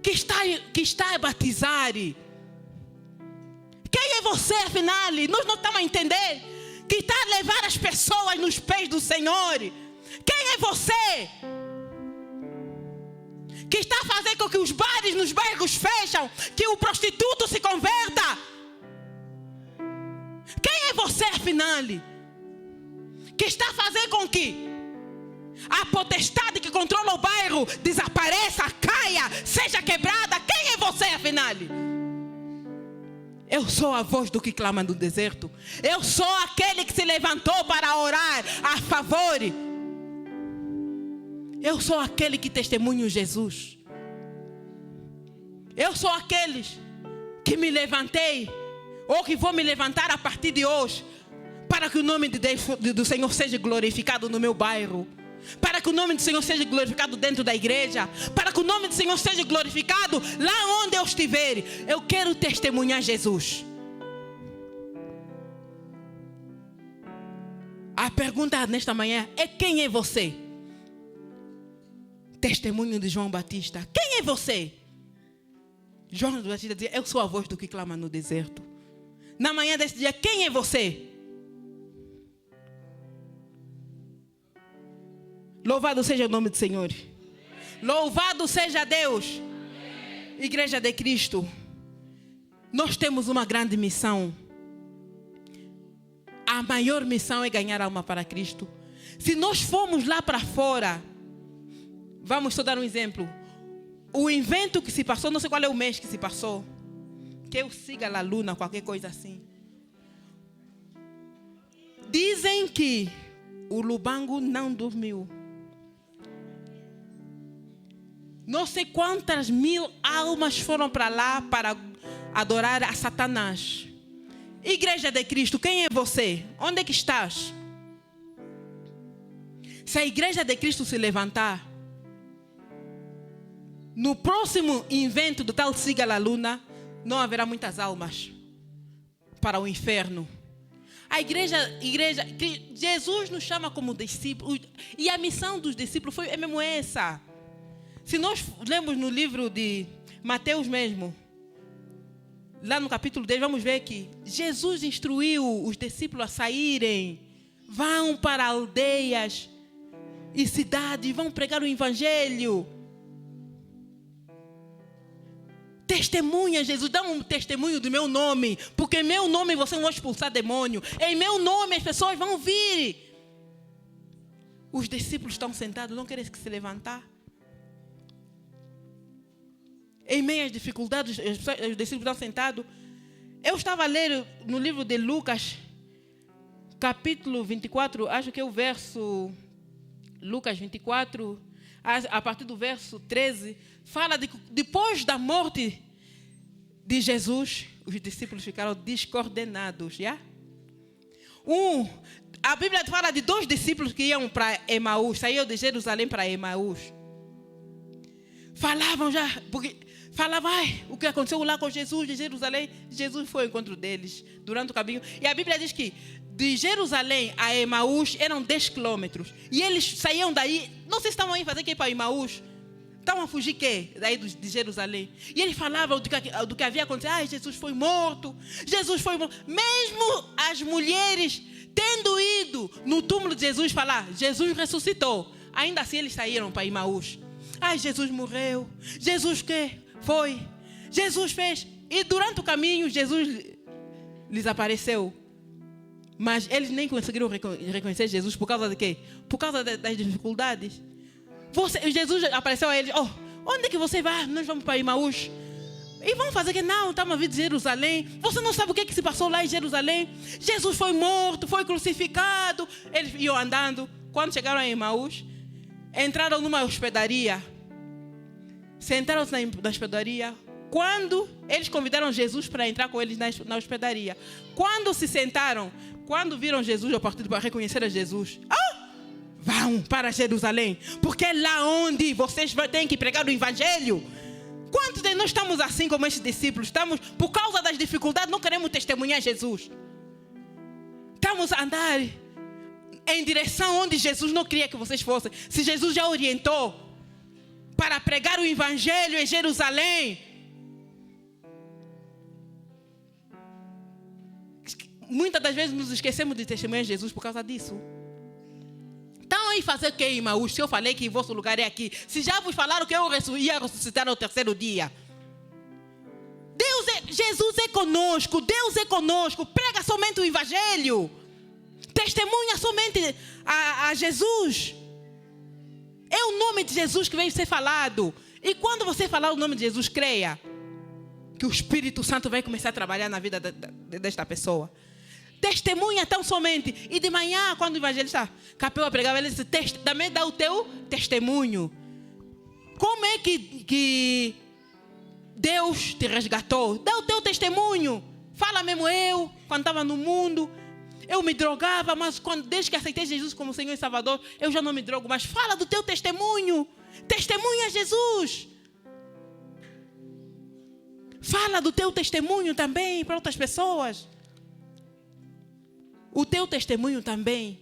que está a batizar? Quem é você, afinal? Nós não estamos a entender que está a levar as pessoas nos pés do Senhor. Quem é você que está a fazer com que os bares nos bairros fecham, que o prostituto se converta? Quem é você, afinal, que está a fazer com que a potestade que controla o bairro desapareça, caia, seja quebrada? Quem é você, afinal? Eu sou a voz do que clama no deserto. Eu sou aquele que se levantou para orar a favor. Eu sou aquele que testemunho Jesus. Eu sou aquele que me levantei, ou que vou me levantar a partir de hoje, para que o nome do Senhor seja glorificado no meu bairro, para que o nome do Senhor seja glorificado dentro da igreja, para que o nome do Senhor seja glorificado lá onde eu estiver. Eu quero testemunhar Jesus. A pergunta nesta manhã é: quem é você? Testemunho de João Batista. Quem é você? João Batista dizia: eu sou a voz do que clama no deserto. Na manhã desse dia, quem é você? Louvado seja o nome do Senhor. Louvado seja Deus. Igreja de Cristo, nós temos uma grande missão. A maior missão é ganhar alma para Cristo. Se nós formos lá para fora, vamos só dar um exemplo. O evento que se passou, não sei qual é o mês que se passou, que eu siga a Luna, qualquer coisa assim. Dizem que o Lubango não dormiu. Não sei quantas mil almas foram para lá para adorar a Satanás. Igreja de Cristo, quem é você? Onde é que estás? Se a Igreja de Cristo se levantar, no próximo evento do tal Siga a Luna, não haverá muitas almas para o inferno. A igreja, Jesus nos chama como discípulos, e a missão dos discípulos é mesmo essa. Se nós lemos no livro de Mateus mesmo, lá no capítulo 10, vamos ver que Jesus instruiu os discípulos a saírem, vão para aldeias e cidades, vão pregar o Evangelho. Testemunha, Jesus, dá um testemunho do meu nome, porque em meu nome vocês vão expulsar demônio, em meu nome as pessoas vão vir. Os discípulos estão sentados, não querem se levantar. Em meio às dificuldades, os discípulos estão sentados. Eu estava a ler no livro de Lucas, capítulo 24, acho que é o verso, Lucas 24, a partir do verso 13, fala de depois da morte de Jesus, os discípulos ficaram descoordenados, já? A Bíblia fala de 2 discípulos que iam para Emaús, saíram de Jerusalém para Emaús. falavam já, porque falavam, o que aconteceu lá com Jesus de Jerusalém. Jesus foi ao encontro deles durante o caminho. E a Bíblia diz que de Jerusalém a Emaús eram 10 quilômetros. E eles saíam daí, não sei se estavam aí fazer que ir para Emaús. Estavam a fugir quê? Daí de Jerusalém. E eles falavam do que havia acontecido. Jesus foi morto. Jesus foi morto. Mesmo as mulheres tendo ido no túmulo de Jesus falar, Jesus ressuscitou. Ainda assim eles saíram para Emaús. Jesus morreu. Jesus que foi? Jesus fez. E durante o caminho Jesus lhes apareceu. Mas eles nem conseguiram reconhecer Jesus por causa de quê? Por causa das dificuldades. Jesus apareceu a eles. Onde é que você vai? Nós vamos para Emaús. E vão fazer que não, estamos a vir de Jerusalém. Você não sabe o que se passou lá em Jerusalém. Jesus foi morto, foi crucificado. Eles iam andando. Quando chegaram a Emaús, entraram numa hospedaria. Sentaram-se na hospedaria. Quando eles convidaram Jesus para entrar com eles na hospedaria. Quando se sentaram, quando viram Jesus, a partir para reconhecer a Jesus, vão para Jerusalém, porque é lá onde vocês têm que pregar o evangelho. Quantos de nós estamos assim como esses discípulos? Estamos, por causa das dificuldades, não queremos testemunhar Jesus. Estamos a andar em direção onde Jesus não queria que vocês fossem. Se Jesus já orientou para pregar o evangelho em Jerusalém, muitas das vezes nos esquecemos de testemunhar Jesus por causa disso. Então, aí fazer o que, irmãos? Se eu falei que o vosso lugar é aqui, se já vos falaram que eu ia ressuscitar no terceiro dia. Jesus é conosco, Deus é conosco. Prega somente o evangelho. Testemunha somente a Jesus. É o nome de Jesus que veio ser falado. E quando você falar o nome de Jesus, creia que o Espírito Santo vai começar a trabalhar na vida desta pessoa. Testemunha tão somente. E de manhã, quando o evangelista Capel pregava, ele disse, também dá o teu testemunho. Como é que Deus te resgatou? Dá o teu testemunho. Fala mesmo, eu, quando estava no mundo, eu me drogava, mas desde que aceitei Jesus como Senhor e Salvador, eu já não me drogo. Mas fala do teu testemunho. Testemunha Jesus. Fala do teu testemunho também para outras pessoas. O teu testemunho também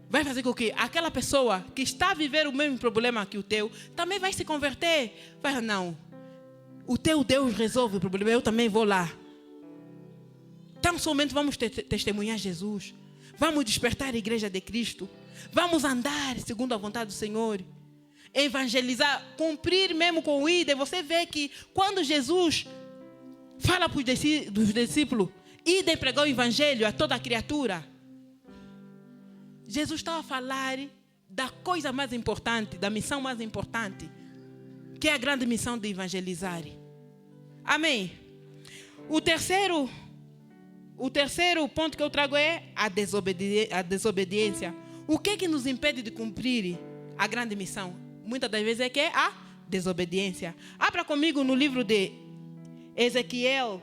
vai fazer com que aquela pessoa que está a viver o mesmo problema que o teu, também vai se converter. Vai, não, o teu Deus resolve o problema, eu também vou lá. Então somente vamos testemunhar Jesus. Vamos despertar a igreja de Cristo. Vamos andar segundo a vontade do Senhor. Evangelizar, cumprir mesmo com o ID. Você vê que quando Jesus fala para os discípulos, idem pregar o evangelho a toda a criatura. Jesus estava a falar da coisa mais importante, da missão mais importante, que é a grande missão de evangelizar. Amém? O terceiro ponto que eu trago é a desobediência. O que nos impede de cumprir a grande missão? Muitas das vezes é que é a desobediência. Abra comigo no livro de Ezequiel,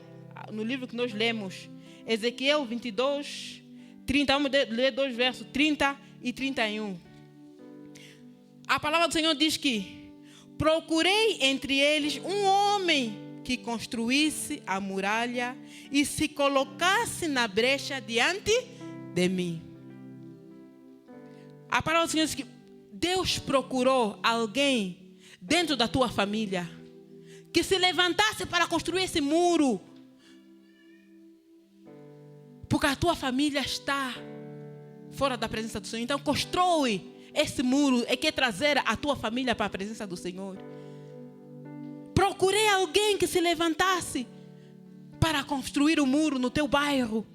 no livro que nós lemos, Ezequiel 22, 30, vamos ler 2 versos, 30 e 31. A palavra do Senhor diz que procurei entre eles um homem que construísse a muralha e se colocasse na brecha diante de mim. A palavra do Senhor diz que Deus procurou alguém dentro da tua família que se levantasse para construir esse muro. Porque a tua família está fora da presença do Senhor. Então constrói esse muro e quer trazer a tua família para a presença do Senhor. Procurei alguém que se levantasse para construir o muro no teu bairro.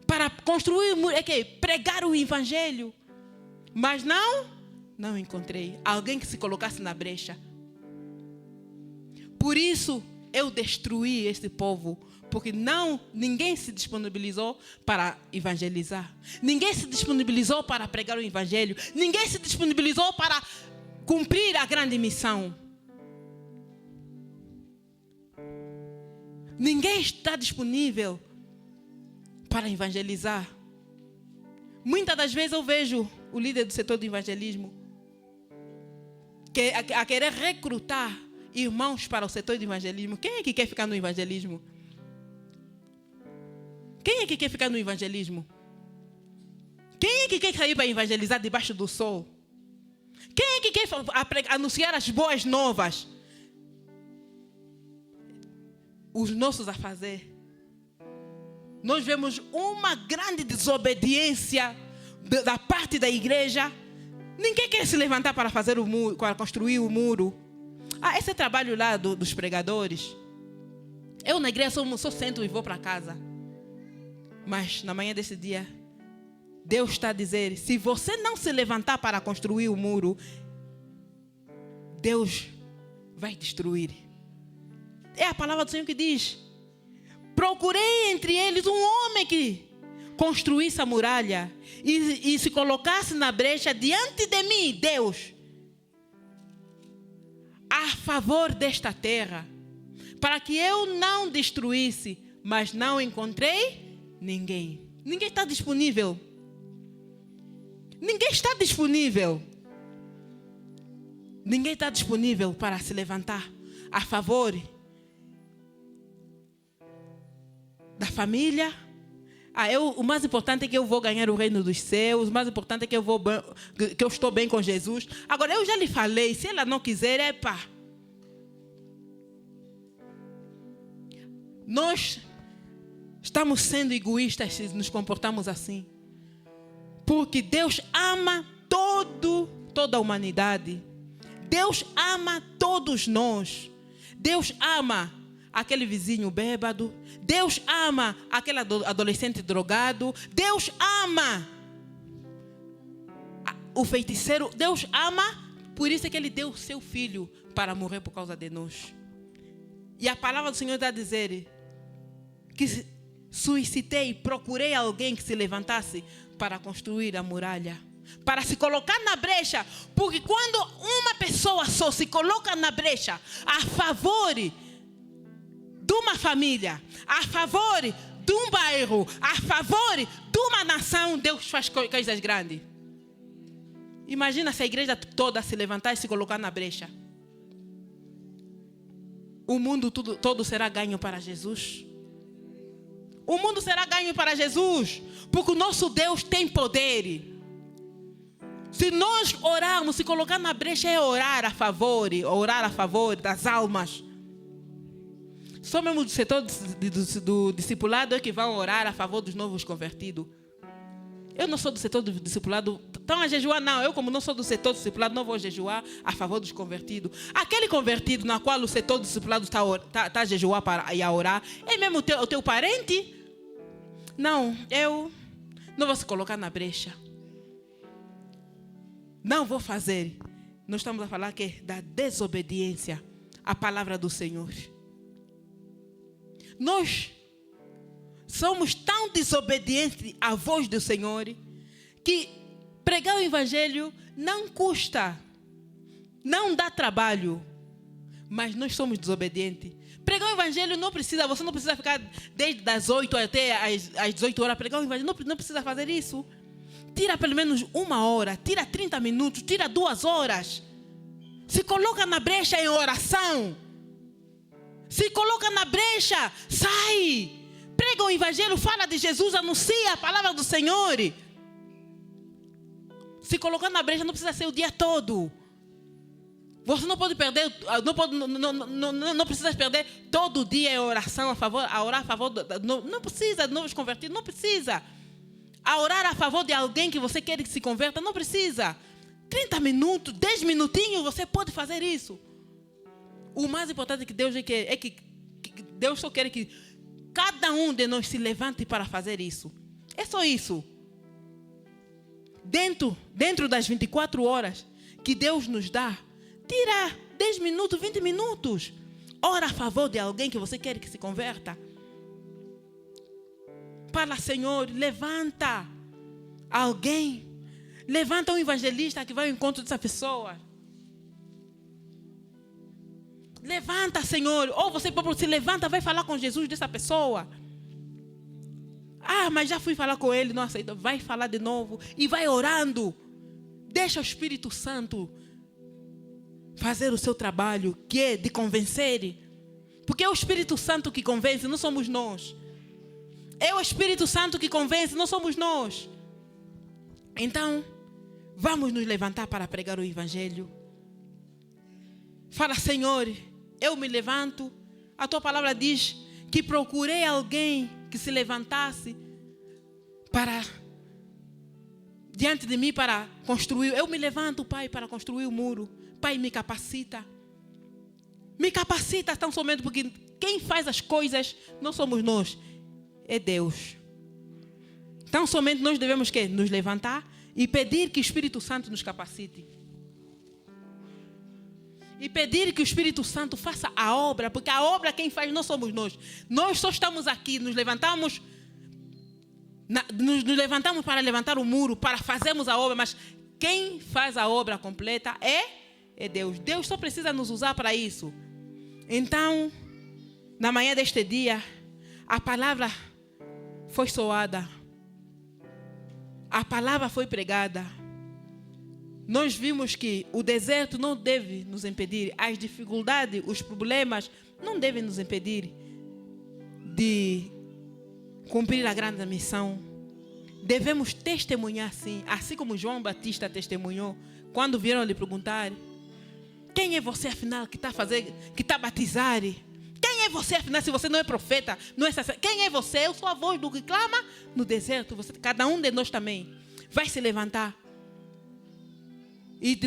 Para construir o muro, pregar o evangelho. Mas não encontrei alguém que se colocasse na brecha. Por isso eu destruí este povo. Porque ninguém se disponibilizou para evangelizar. Ninguém se disponibilizou para pregar o evangelho. Ninguém se disponibilizou para cumprir a grande missão. Ninguém está disponível para evangelizar. Muitas das vezes eu vejo o líder do setor do evangelismo a querer recrutar irmãos para o setor de evangelismo. Quem é que quer ficar no evangelismo? Quem é que quer ficar no evangelismo? Quem é que quer sair para evangelizar debaixo do sol? Quem é que quer anunciar as boas novas? Os nossos a fazer. Nós vemos uma grande desobediência da parte da igreja. Ninguém quer se levantar para fazer o muro, para construir o muro. Esse é o trabalho lá dos pregadores. Eu na igreja só sento e vou para casa. Mas na manhã desse dia, Deus está a dizer: se você não se levantar para construir o muro, Deus vai destruir. É a palavra do Senhor que diz: procurei entre eles um homem que construísse a muralha e se colocasse na brecha diante de mim, Deus, a favor desta terra, para que eu não destruísse, mas não encontrei ninguém. Ninguém está disponível. Ninguém está disponível. Ninguém está disponível para se levantar a favor da família. O mais importante é que eu vou ganhar o reino dos céus. O mais importante é que eu estou bem com Jesus. Agora, eu já lhe falei, se ela não quiser, nós estamos sendo egoístas se nos comportamos assim. Porque Deus ama toda a humanidade. Deus ama todos nós. Deus ama aquele vizinho bêbado. Deus ama aquele adolescente drogado. Deus ama o feiticeiro. Deus ama, por isso é que Ele deu o seu filho para morrer por causa de nós. E a palavra do Senhor está a dizer que procurei alguém que se levantasse para construir a muralha, para se colocar na brecha. Porque quando uma pessoa só se coloca na brecha a favor de uma família, a favor de um bairro, a favor de uma nação, Deus faz coisas grandes. Imagina se a igreja toda se levantar e se colocar na brecha. O mundo todo será ganho para Jesus. O mundo será ganho para Jesus, porque o nosso Deus tem poder. Se nós orarmos, se colocar na brecha é orar a favor das almas. Só mesmo do setor do discipulado é que vão orar a favor dos novos convertidos. Eu não sou do setor do discipulado. Estão a jejuar? Não. Eu, como não sou do setor do discipulado, não vou jejuar a favor dos convertidos. Aquele convertido na qual o setor do discipulado está a jejuar e a orar, é mesmo o teu parente? Não, eu não vou se colocar na brecha. Não vou fazer. Nós estamos a falar da desobediência à palavra do Senhor. Nós somos tão desobedientes à voz do Senhor que pregar o evangelho não custa, não dá trabalho, mas nós somos desobedientes. Pregar o evangelho você não precisa ficar desde as 8 até as 18 horas. Pregar o evangelho não precisa fazer isso. Tira pelo menos 1 hora, tira 30 minutos, tira 2 horas. Se coloca na brecha em oração. Se coloca na brecha, sai. Prega o evangelho, fala de Jesus, anuncia a palavra do Senhor. Se colocar na brecha não precisa ser o dia todo. Você não pode perder, não precisa perder todo dia em oração a orar a favor, não precisa de novos convertidos, não precisa. A orar a favor de alguém que você quer que se converta, não precisa. 30 minutos, 10 minutinhos, você pode fazer isso. O mais importante que Deus é que Deus só quer que cada um de nós se levante para fazer isso. É só isso. Dentro das 24 horas que Deus nos dá, tira 10 minutos, 20 minutos. Ora a favor de alguém que você quer que se converta. Fala, Senhor, levanta alguém. Levanta um evangelista que vai ao encontro dessa pessoa. Levanta, Senhor. Ou você próprio se levanta, vai falar com Jesus dessa pessoa. Mas já fui falar com ele, não aceitou. Vai falar de novo e vai orando. Deixa o Espírito Santo fazer o seu trabalho, que é de convencer. Porque é o Espírito Santo que convence, não somos nós. É o Espírito Santo que convence, não somos nós. Então, vamos nos levantar para pregar o Evangelho. Fala, Senhor, eu me levanto. A tua palavra diz que procurei alguém que se levantasse diante de mim para construir. Eu me levanto, Pai, para construir o muro. Pai, me capacita. Me capacita tão somente porque quem faz as coisas não somos nós, é Deus. Então somente nós devemos nos levantar e pedir que o Espírito Santo nos capacite. E pedir que o Espírito Santo faça a obra, porque a obra quem faz não somos nós. Nós só estamos aqui, nos levantamos para levantar o muro, para fazermos a obra, mas quem faz a obra completa é Deus. Deus só precisa nos usar para isso. Então, na manhã deste dia, a palavra foi soada. A palavra foi pregada. Nós vimos que o deserto não deve nos impedir, as dificuldades, os problemas não devem nos impedir de cumprir a grande missão. Devemos testemunhar sim, assim como João Batista testemunhou, quando vieram lhe perguntar: quem é você afinal que está a batizar? Quem é você afinal se você não é profeta, não é sacerdote? Quem é você? Eu sou a voz do que clama no deserto. Cada um de nós também vai se levantar. E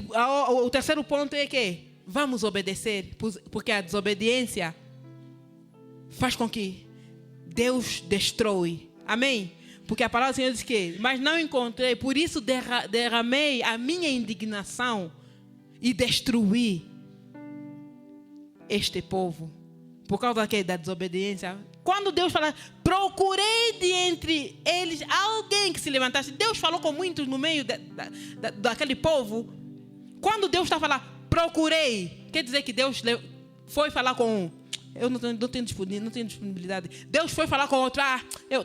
o terceiro ponto é que vamos obedecer, porque a desobediência faz com que Deus destrói. Amém? Porque a palavra do Senhor diz que, mas não encontrei, por isso derramei a minha indignação e destruí este povo. Por causa da desobediência. Quando Deus fala, procurei de entre eles alguém que se levantasse. Deus falou com muitos no meio daquele povo. Quando Deus está falando, procurei, quer dizer que Deus foi falar com um. Eu não tenho disponibilidade. Deus foi falar com outro.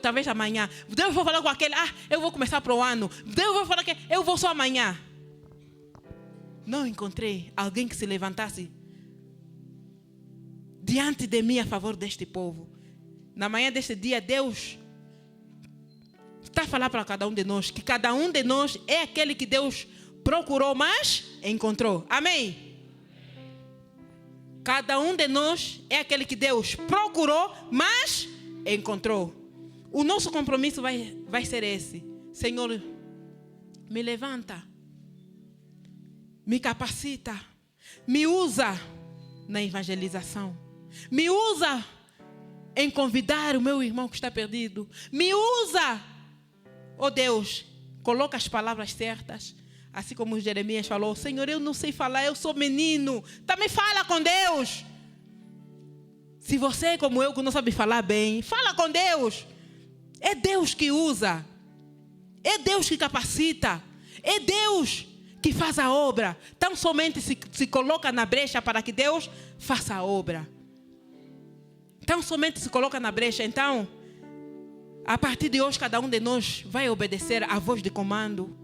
Talvez amanhã. Deus foi falar com aquele. Eu vou começar para o ano. Deus vai falar que eu vou só amanhã. Não encontrei alguém que se levantasse diante de mim a favor deste povo. Na manhã deste dia, Deus está a falar para cada um de nós que cada um de nós é aquele que Deus procurou, mas encontrou. Amém? Cada um de nós é aquele que Deus procurou, mas encontrou. O nosso compromisso vai ser esse. Senhor, me levanta, me capacita, me usa na evangelização, me usa em convidar o meu irmão que está perdido, me usa, oh Deus, coloca as palavras certas. Assim como Jeremias falou, Senhor, eu não sei falar, eu sou menino. Também fala com Deus. Se você é como eu, que não sabe falar bem, fala com Deus. É Deus que usa. É Deus que capacita. É Deus que faz a obra. Tão somente se coloca na brecha para que Deus faça a obra. Tão somente se coloca na brecha. Então, a partir de hoje, cada um de nós vai obedecer à voz de comando.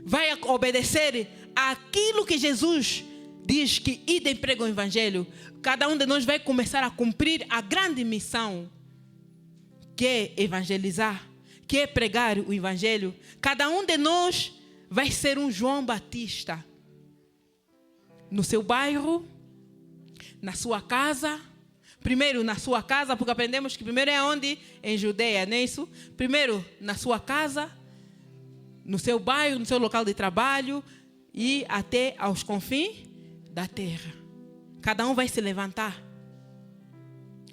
Vai obedecer àquilo que Jesus diz que idem pregam o Evangelho. Cada um de nós vai começar a cumprir a grande missão, que é evangelizar, que é pregar o Evangelho. Cada um de nós vai ser um João Batista. No seu bairro, na sua casa. Primeiro na sua casa, porque aprendemos que primeiro é onde? Em Judeia, não é isso? Primeiro na sua casa, no seu bairro, no seu local de trabalho e até aos confins da terra. Cada um vai se levantar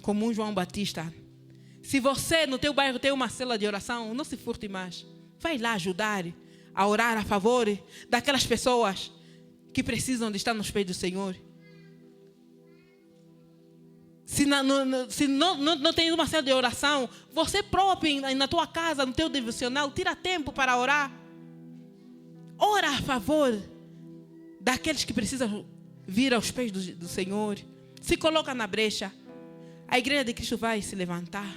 como um João Batista. Se você no teu bairro tem uma célula de oração, não se furte mais. Vai lá ajudar a orar a favor daquelas pessoas que precisam de estar nos pés do Senhor. Se não tem uma célula de oração, você próprio na tua casa, no teu devocional, tira tempo para orar. Ora a favor daqueles que precisam vir aos pés do Senhor. Se coloca na brecha. A igreja de Cristo vai se levantar.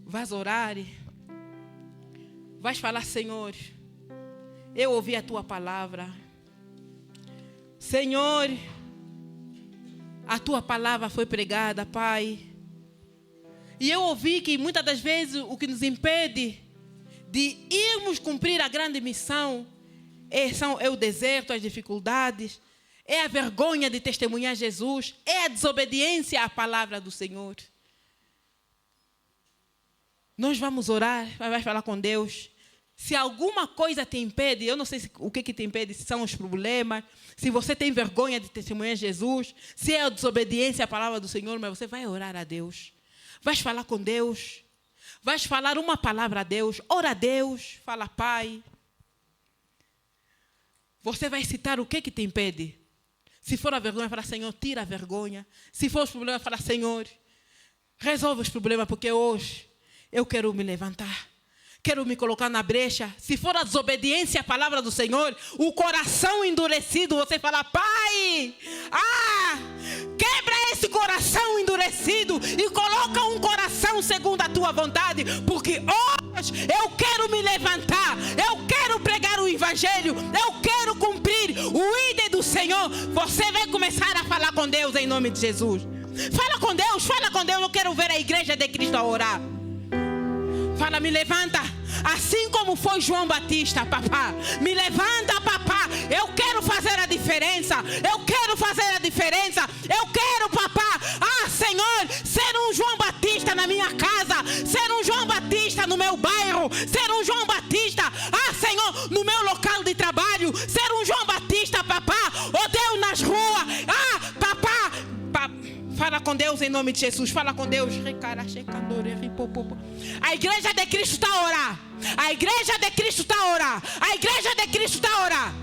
Vais orar. Vais falar, Senhor, eu ouvi a tua palavra. Senhor, a tua palavra foi pregada, Pai. E eu ouvi que muitas das vezes o que nos impede de irmos cumprir a grande missão é o deserto, as dificuldades, é a vergonha de testemunhar Jesus, é a desobediência à palavra do Senhor. Nós vamos orar, vai falar com Deus. Se alguma coisa te impede, eu não sei o que te impede, se são os problemas, se você tem vergonha de testemunhar Jesus, se é a desobediência à palavra do Senhor, mas você vai orar a Deus. Vais falar com Deus. Vais falar uma palavra a Deus. Ora a Deus. Fala, Pai. Você vai citar o que te impede. Se for a vergonha, fala, Senhor, tira a vergonha. Se for os problemas, fala, Senhor, resolve os problemas, porque hoje eu quero me levantar. Quero me colocar na brecha. Se for a desobediência à palavra do Senhor, o coração endurecido, você fala, Pai, quebra esse coração endurecido e coloca um coração segundo a tua vontade, porque hoje eu quero me levantar, eu quero pregar o evangelho, eu quero cumprir o ídolo do Senhor. Você vai começar a falar com Deus em nome de Jesus. Fala com Deus, eu quero ver a igreja de Cristo a orar. Fala, me levanta, assim como foi João Batista, papá. Me levanta, papá. Eu quero fazer a diferença. Eu quero fazer a diferença. Eu quero, papá. Senhor, ser um João Batista na minha casa. Ser um João Batista no meu bairro. Ser um João Batista, Senhor, no meu local de trabalho. Ser um João Batista, papá. Oh Deus, nas ruas. Papá. Fala com Deus em nome de Jesus. Fala com Deus. A igreja de Cristo está a orar. A igreja de Cristo está a orar. A igreja de Cristo está a orar.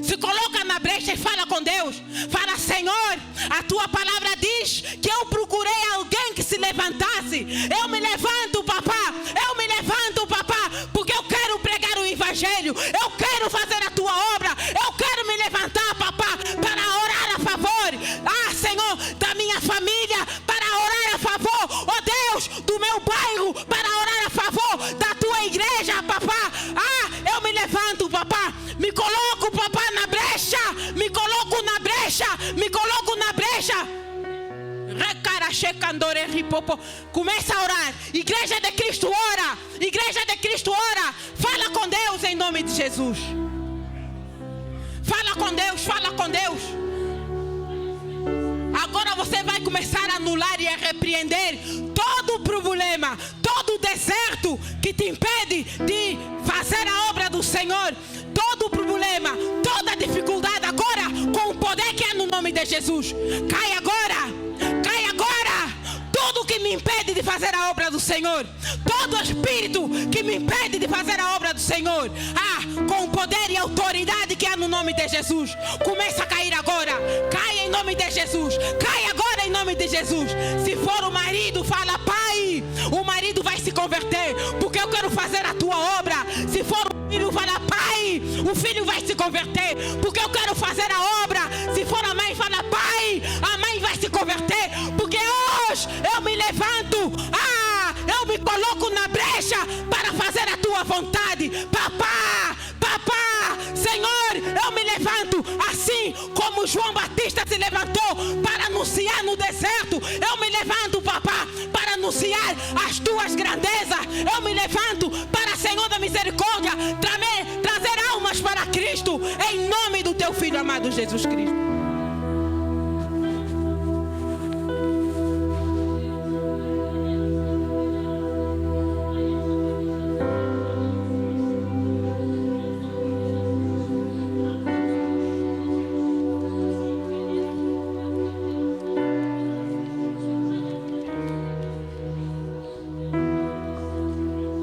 Se coloca na brecha e fala com Deus. Fala, Senhor, a tua palavra diz que eu procurei alguém que se levantasse. Eu me levanto, papá. Eu me levanto, papá, porque eu quero pregar o evangelho. Eu quero fazer a tua obra. Eu quero me levantar, papá, para orar a favor, Senhor, da minha família, para orar a favor, oh Deus, do meu bairro, para orar a favor da tua igreja, papá. Eu me levanto, papá. Me coloco, papá, na brecha. Me coloco na brecha. Me coloco na brecha. Começa a orar. Igreja de Cristo, ora. Igreja de Cristo, ora. Fala com Deus em nome de Jesus. Fala com Deus, fala com Deus. Agora você vai começar a anular e a repreender todo o problema, todo o deserto que te impede de fazer a obra do Senhor. Todo o problema, toda a dificuldade agora, com o poder que é no nome de Jesus. Cai agora, cai agora. Tudo que me impede de fazer a obra do Senhor, todo espírito que me impede de fazer a obra do Senhor, com o poder e autoridade que há no nome de Jesus, começa a cair agora. Cai em nome de Jesus. Cai agora em nome de Jesus. Se for o marido, fala, Pai, o marido vai se converter, porque eu quero fazer a tua obra. Se for o filho, fala, Pai, o filho vai se converter, porque eu quero fazer a obra. Se for a mãe, fala, Pai, a mãe vai se converter, porque hoje eu me levanto, eu me coloco na brecha para fazer a tua vontade. Papá, papá, Senhor, eu me levanto assim como João Batista se levantou para anunciar no deserto. Eu me levanto, papá, para anunciar as tuas grandezas. Eu me levanto para, Senhor da misericórdia, trazer almas para Cristo, em nome do teu Filho amado Jesus Cristo.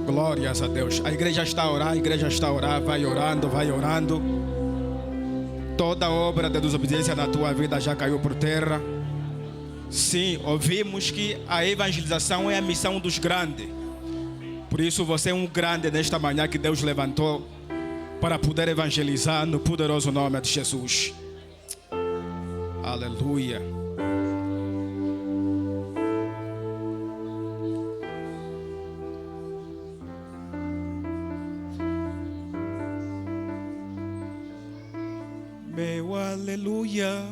Glórias a Deus. A igreja está a orar, a igreja está a orar. Vai orando, vai orando. Toda obra de desobediência na tua vida já caiu por terra. Sim, ouvimos que a evangelização é a missão dos grandes. Por isso você é um grande nesta manhã que Deus levantou para poder evangelizar no poderoso nome de Jesus. Aleluia. Meu Meu aleluia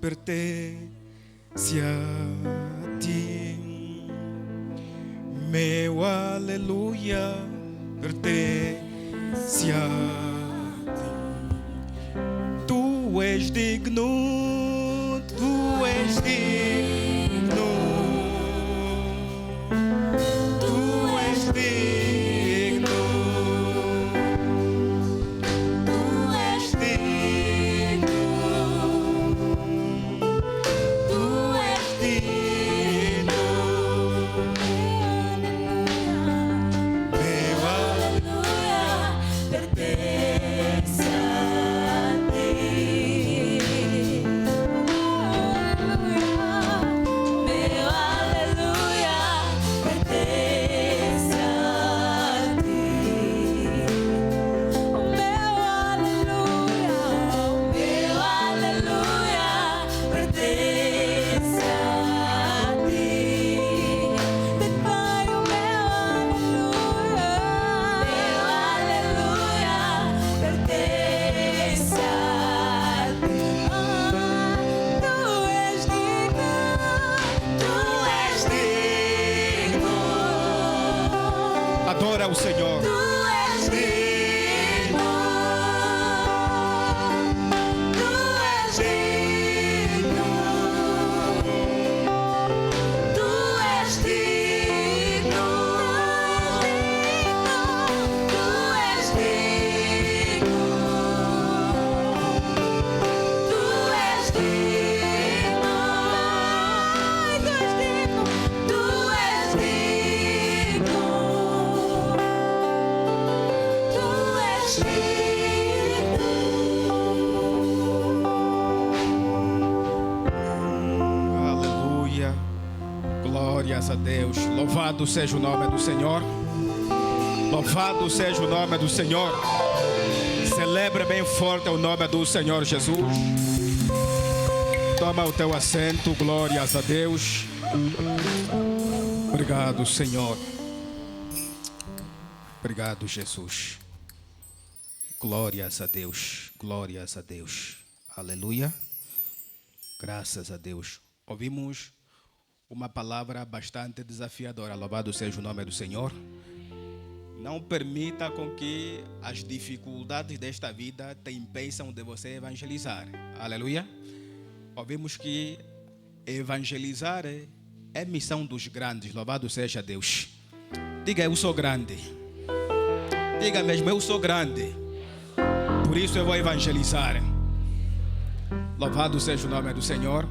pertence a ti. Meu aleluia pertence a ti. Tu és digno, tu és digno, tu és digno, tu és digno, tu és digno. Meu aleluia pertence a ti. Meu aleluia pertence a ti. O meu aleluia pertence a ti. Declaro o meu aleluia pertence a ti. Tu és digno, tu és digno. Adora o Senhor. Tu és digno, tu és digno, tu és digno, tu és digno, tu és digno, tu és digno, tu és digno. Aleluia. Glórias a Deus. Louvado seja o nome do Senhor. Louvado seja o nome do Senhor. Celebra bem forte o nome do Senhor Jesus. Toma o teu assento. Glórias a Deus. Obrigado, Senhor. Obrigado, Jesus. Glórias a Deus. Glórias a Deus. Aleluia. Graças a Deus. Ouvimos uma palavra bastante desafiadora. Louvado seja o nome do Senhor. Não permita com que as dificuldades desta vida te impeçam de você evangelizar. Aleluia. Ouvimos que evangelizar é missão dos grandes. Louvado seja Deus. Diga, eu sou grande. Diga mesmo, eu sou grande. Por isso eu vou evangelizar. Louvado seja o nome do Senhor.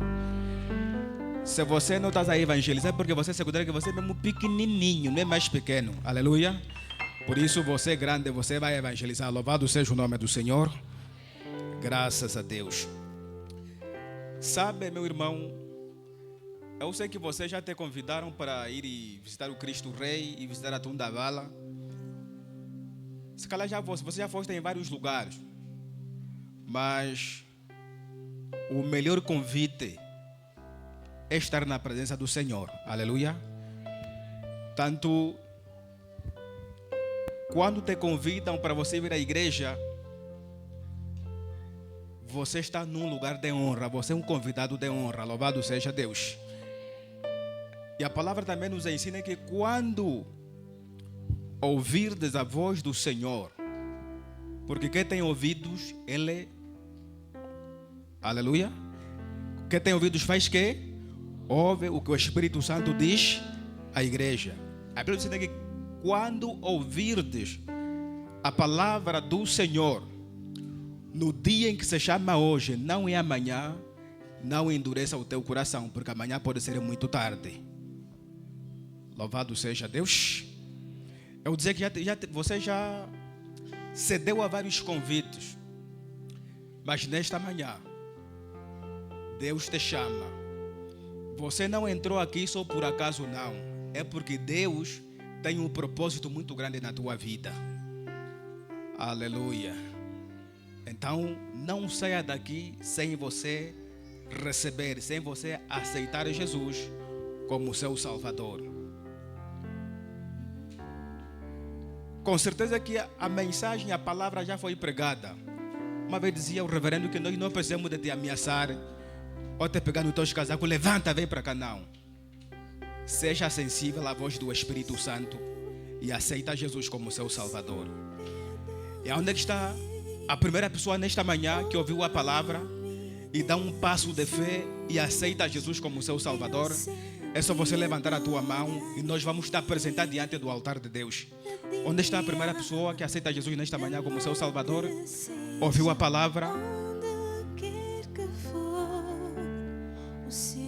Se você não está a evangelizar, é porque você se considera que você é mesmo pequenininho, não é mais pequeno. Aleluia. Por isso você é grande, você vai evangelizar. Louvado seja o nome do Senhor. Graças a Deus. Sabe, meu irmão, eu sei que vocês já te convidaram para ir e visitar o Cristo Rei e visitar a Tunda Vala. Se calhar você já foste em vários lugares. Mas o melhor convite é estar na presença do Senhor. Aleluia. Tanto quando te convidam para você vir à igreja, você está num lugar de honra. Você é um convidado de honra. Louvado seja Deus. E a palavra também nos ensina que quando ouvirdes a voz do Senhor, porque quem tem ouvidos, ele... Aleluia. Quem tem ouvidos faz quê? Ouve o que o Espírito Santo diz à igreja. A Bíblia diz que quando ouvirdes a palavra do Senhor, no dia em que se chama hoje, não é amanhã, não endureça o teu coração, porque amanhã pode ser muito tarde. Louvado seja Deus. Eu dizer que você já cedeu a vários convites, mas nesta manhã Deus te chama. Você não entrou aqui só por acaso, não. É porque Deus tem um propósito muito grande na tua vida. Aleluia. Então, não saia daqui sem você receber, sem você aceitar Jesus como seu Salvador. Com certeza que a mensagem, a palavra já foi pregada. Uma vez dizia o reverendo que nós não precisamos de te ameaçar ou te pegar no teu casaco, levanta, vem para cá, não. Seja sensível à voz do Espírito Santo e aceita Jesus como seu Salvador. E onde é que está a primeira pessoa nesta manhã que ouviu a palavra e dá um passo de fé e aceita Jesus como seu Salvador? É só você levantar a tua mão e nós vamos te apresentar diante do altar de Deus. Onde está a primeira pessoa que aceita Jesus nesta manhã como seu Salvador? Ouviu a palavra?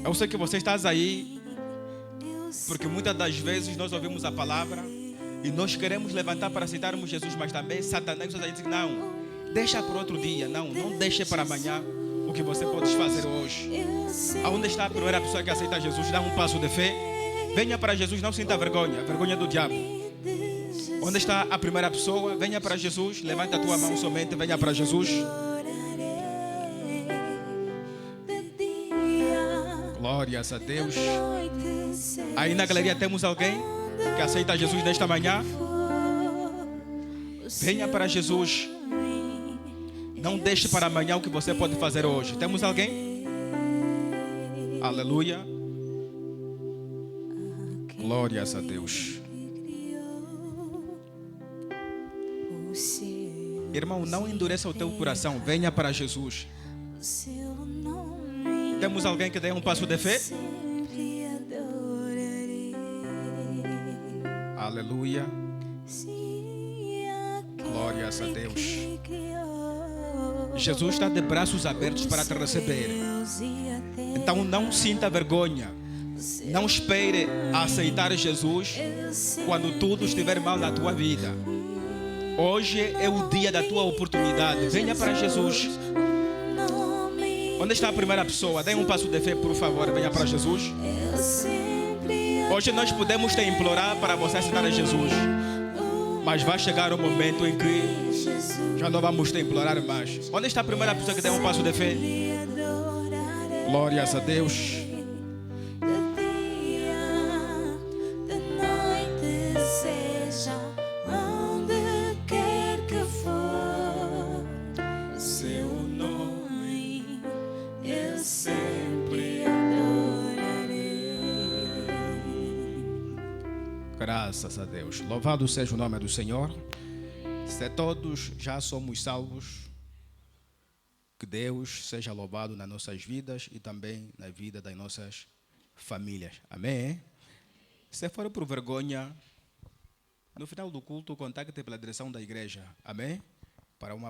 Eu sei que você está aí, porque muitas das vezes nós ouvimos a palavra e nós queremos levantar para aceitarmos Jesus, mas também Satanás nos diz: não, deixa para outro dia, não deixe para amanhã o que você pode fazer hoje. Aonde está a primeira pessoa que aceita Jesus? Dá um passo de fé. Venha para Jesus, não sinta vergonha do diabo. Onde está a primeira pessoa? Venha para Jesus, levanta a tua mão somente, venha para Jesus. Glórias a Deus. Aí na galeria temos alguém que aceita Jesus nesta manhã. Venha para Jesus. Não deixe para amanhã o que você pode fazer hoje. Temos alguém? Aleluia. Glórias a Deus. Irmão, não endureça o teu coração. Venha para Jesus. Temos alguém que dê um passo de fé? Aleluia. Glórias a Deus. Jesus está de braços abertos para te receber. Então não sinta vergonha. Não espere a aceitar Jesus quando tudo estiver mal na tua vida. Hoje é o dia da tua oportunidade. Venha para Jesus. Onde está a primeira pessoa? Dê um passo de fé, por favor. Venha para Jesus. Hoje nós podemos te implorar para você aceitar Jesus, mas vai chegar o momento em que já não vamos te implorar mais. Onde está a primeira pessoa que dê um passo de fé? Glórias a Deus. Graças a Deus. Louvado seja o nome do Senhor. Se todos já somos salvos, que Deus seja louvado nas nossas vidas e também na vida das nossas famílias. Amém? Se for por vergonha, no final do culto, contacte pela direção da igreja. Amém? Para uma